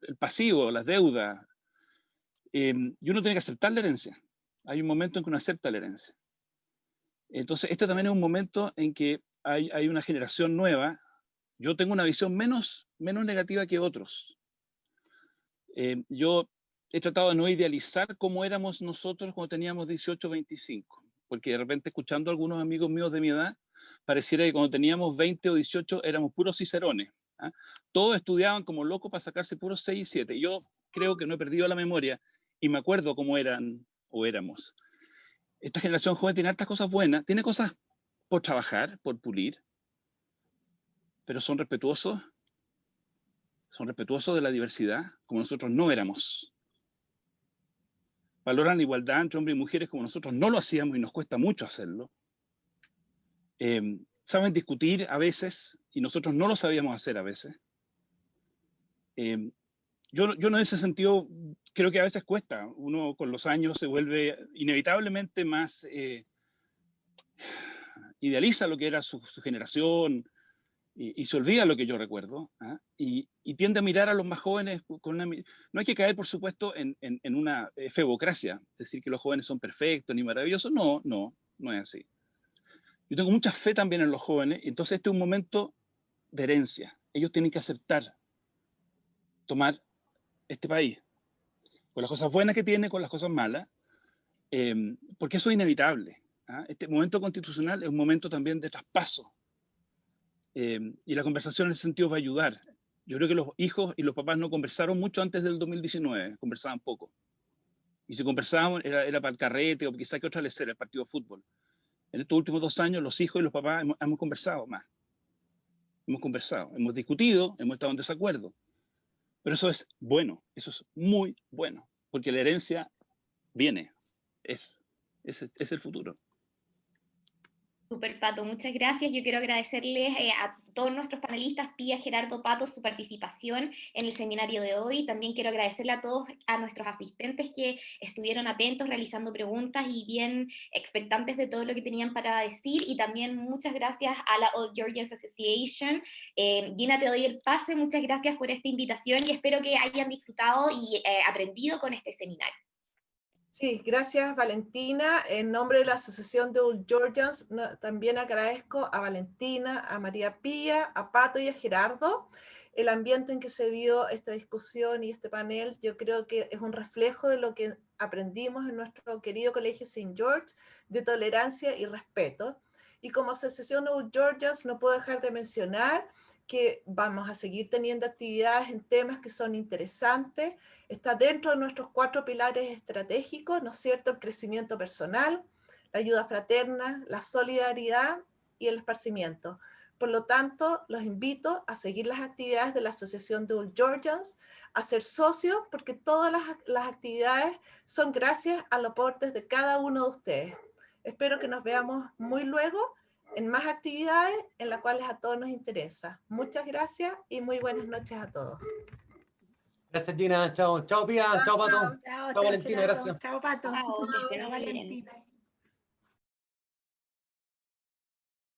el pasivo, las deudas. Y uno tiene que aceptar la herencia. Hay un momento en que uno acepta la herencia. Entonces, este también es un momento en que hay una generación nueva. Yo tengo una visión menos negativa que otros. Yo he tratado de no idealizar cómo éramos nosotros cuando teníamos 18, 25, porque de repente escuchando a algunos amigos míos de mi edad, pareciera que cuando teníamos 20 o 18 éramos puros cicerones. ¿Ah? Todos estudiaban como locos para sacarse puros 6 y 7. Yo creo que no he perdido la memoria y me acuerdo cómo eran o éramos. Esta generación joven tiene hartas cosas buenas, tiene cosas por trabajar, por pulir, pero son respetuosos de la diversidad, como nosotros no éramos. Valoran la igualdad entre hombres y mujeres como nosotros no lo hacíamos y nos cuesta mucho hacerlo. Saben discutir a veces y nosotros no lo sabíamos hacer a veces. Yo en ese sentido creo que a veces cuesta. Uno con los años se vuelve inevitablemente más idealiza lo que era su generación y se olvida lo que yo recuerdo, ¿ah? Y tiende a mirar a los más jóvenes con una... No hay que caer, por supuesto, en una febocracia, decir que los jóvenes son perfectos ni maravillosos. No es así. Yo tengo mucha fe también en los jóvenes, y entonces este es un momento de herencia. Ellos tienen que aceptar tomar este país, con las cosas buenas que tiene, con las cosas malas, porque eso es inevitable. ¿Ah? Este momento constitucional es un momento también de traspaso. Y la conversación en ese sentido va a ayudar. Yo creo que los hijos y los papás no conversaron mucho antes del 2019, conversaban poco. Y si conversábamos era para el carrete o quizá que otra lecera, el partido de fútbol. En estos últimos 2 años los hijos y los papás hemos conversado más. Hemos conversado, hemos discutido, hemos estado en desacuerdo. Pero eso es bueno, eso es muy bueno, porque la herencia viene, es el futuro. Super, Pato, muchas gracias. Yo quiero agradecerles a todos nuestros panelistas, Pía, Gerardo, Pato, su participación en el seminario de hoy. También quiero agradecerle a todos, a nuestros asistentes que estuvieron atentos, realizando preguntas y bien expectantes de todo lo que tenían para decir. Y también muchas gracias a la Old Georgians Association. Gina, te doy el pase. Muchas gracias por esta invitación y espero que hayan disfrutado y aprendido con este seminario. Sí, gracias Valentina. En nombre de la Asociación de Old Georgians, también agradezco a Valentina, a María Pía, a Pato y a Gerardo. El ambiente en que se dio esta discusión y este panel, yo creo que es un reflejo de lo que aprendimos en nuestro querido Colegio St. George, de tolerancia y respeto. Y como Asociación Old Georgians no puedo dejar de mencionar que vamos a seguir teniendo actividades en temas que son interesantes. Está dentro de nuestros 4 pilares estratégicos, ¿no es cierto? El crecimiento personal, la ayuda fraterna, la solidaridad y el esparcimiento. Por lo tanto, los invito a seguir las actividades de la Asociación de Old Georgians, a ser socios, porque todas las actividades son gracias a los aportes de cada uno de ustedes. Espero que nos veamos muy luego en más actividades en las cuales a todos nos interesa. Muchas gracias y muy buenas noches a todos. Gracias, Gina. Chao, chao, Pía. Chao, Pato. Chao, Chao, Valentina. Gerardo. Gracias. Chao, Pato. Chao, que estén Chao, muy bien. Valentina.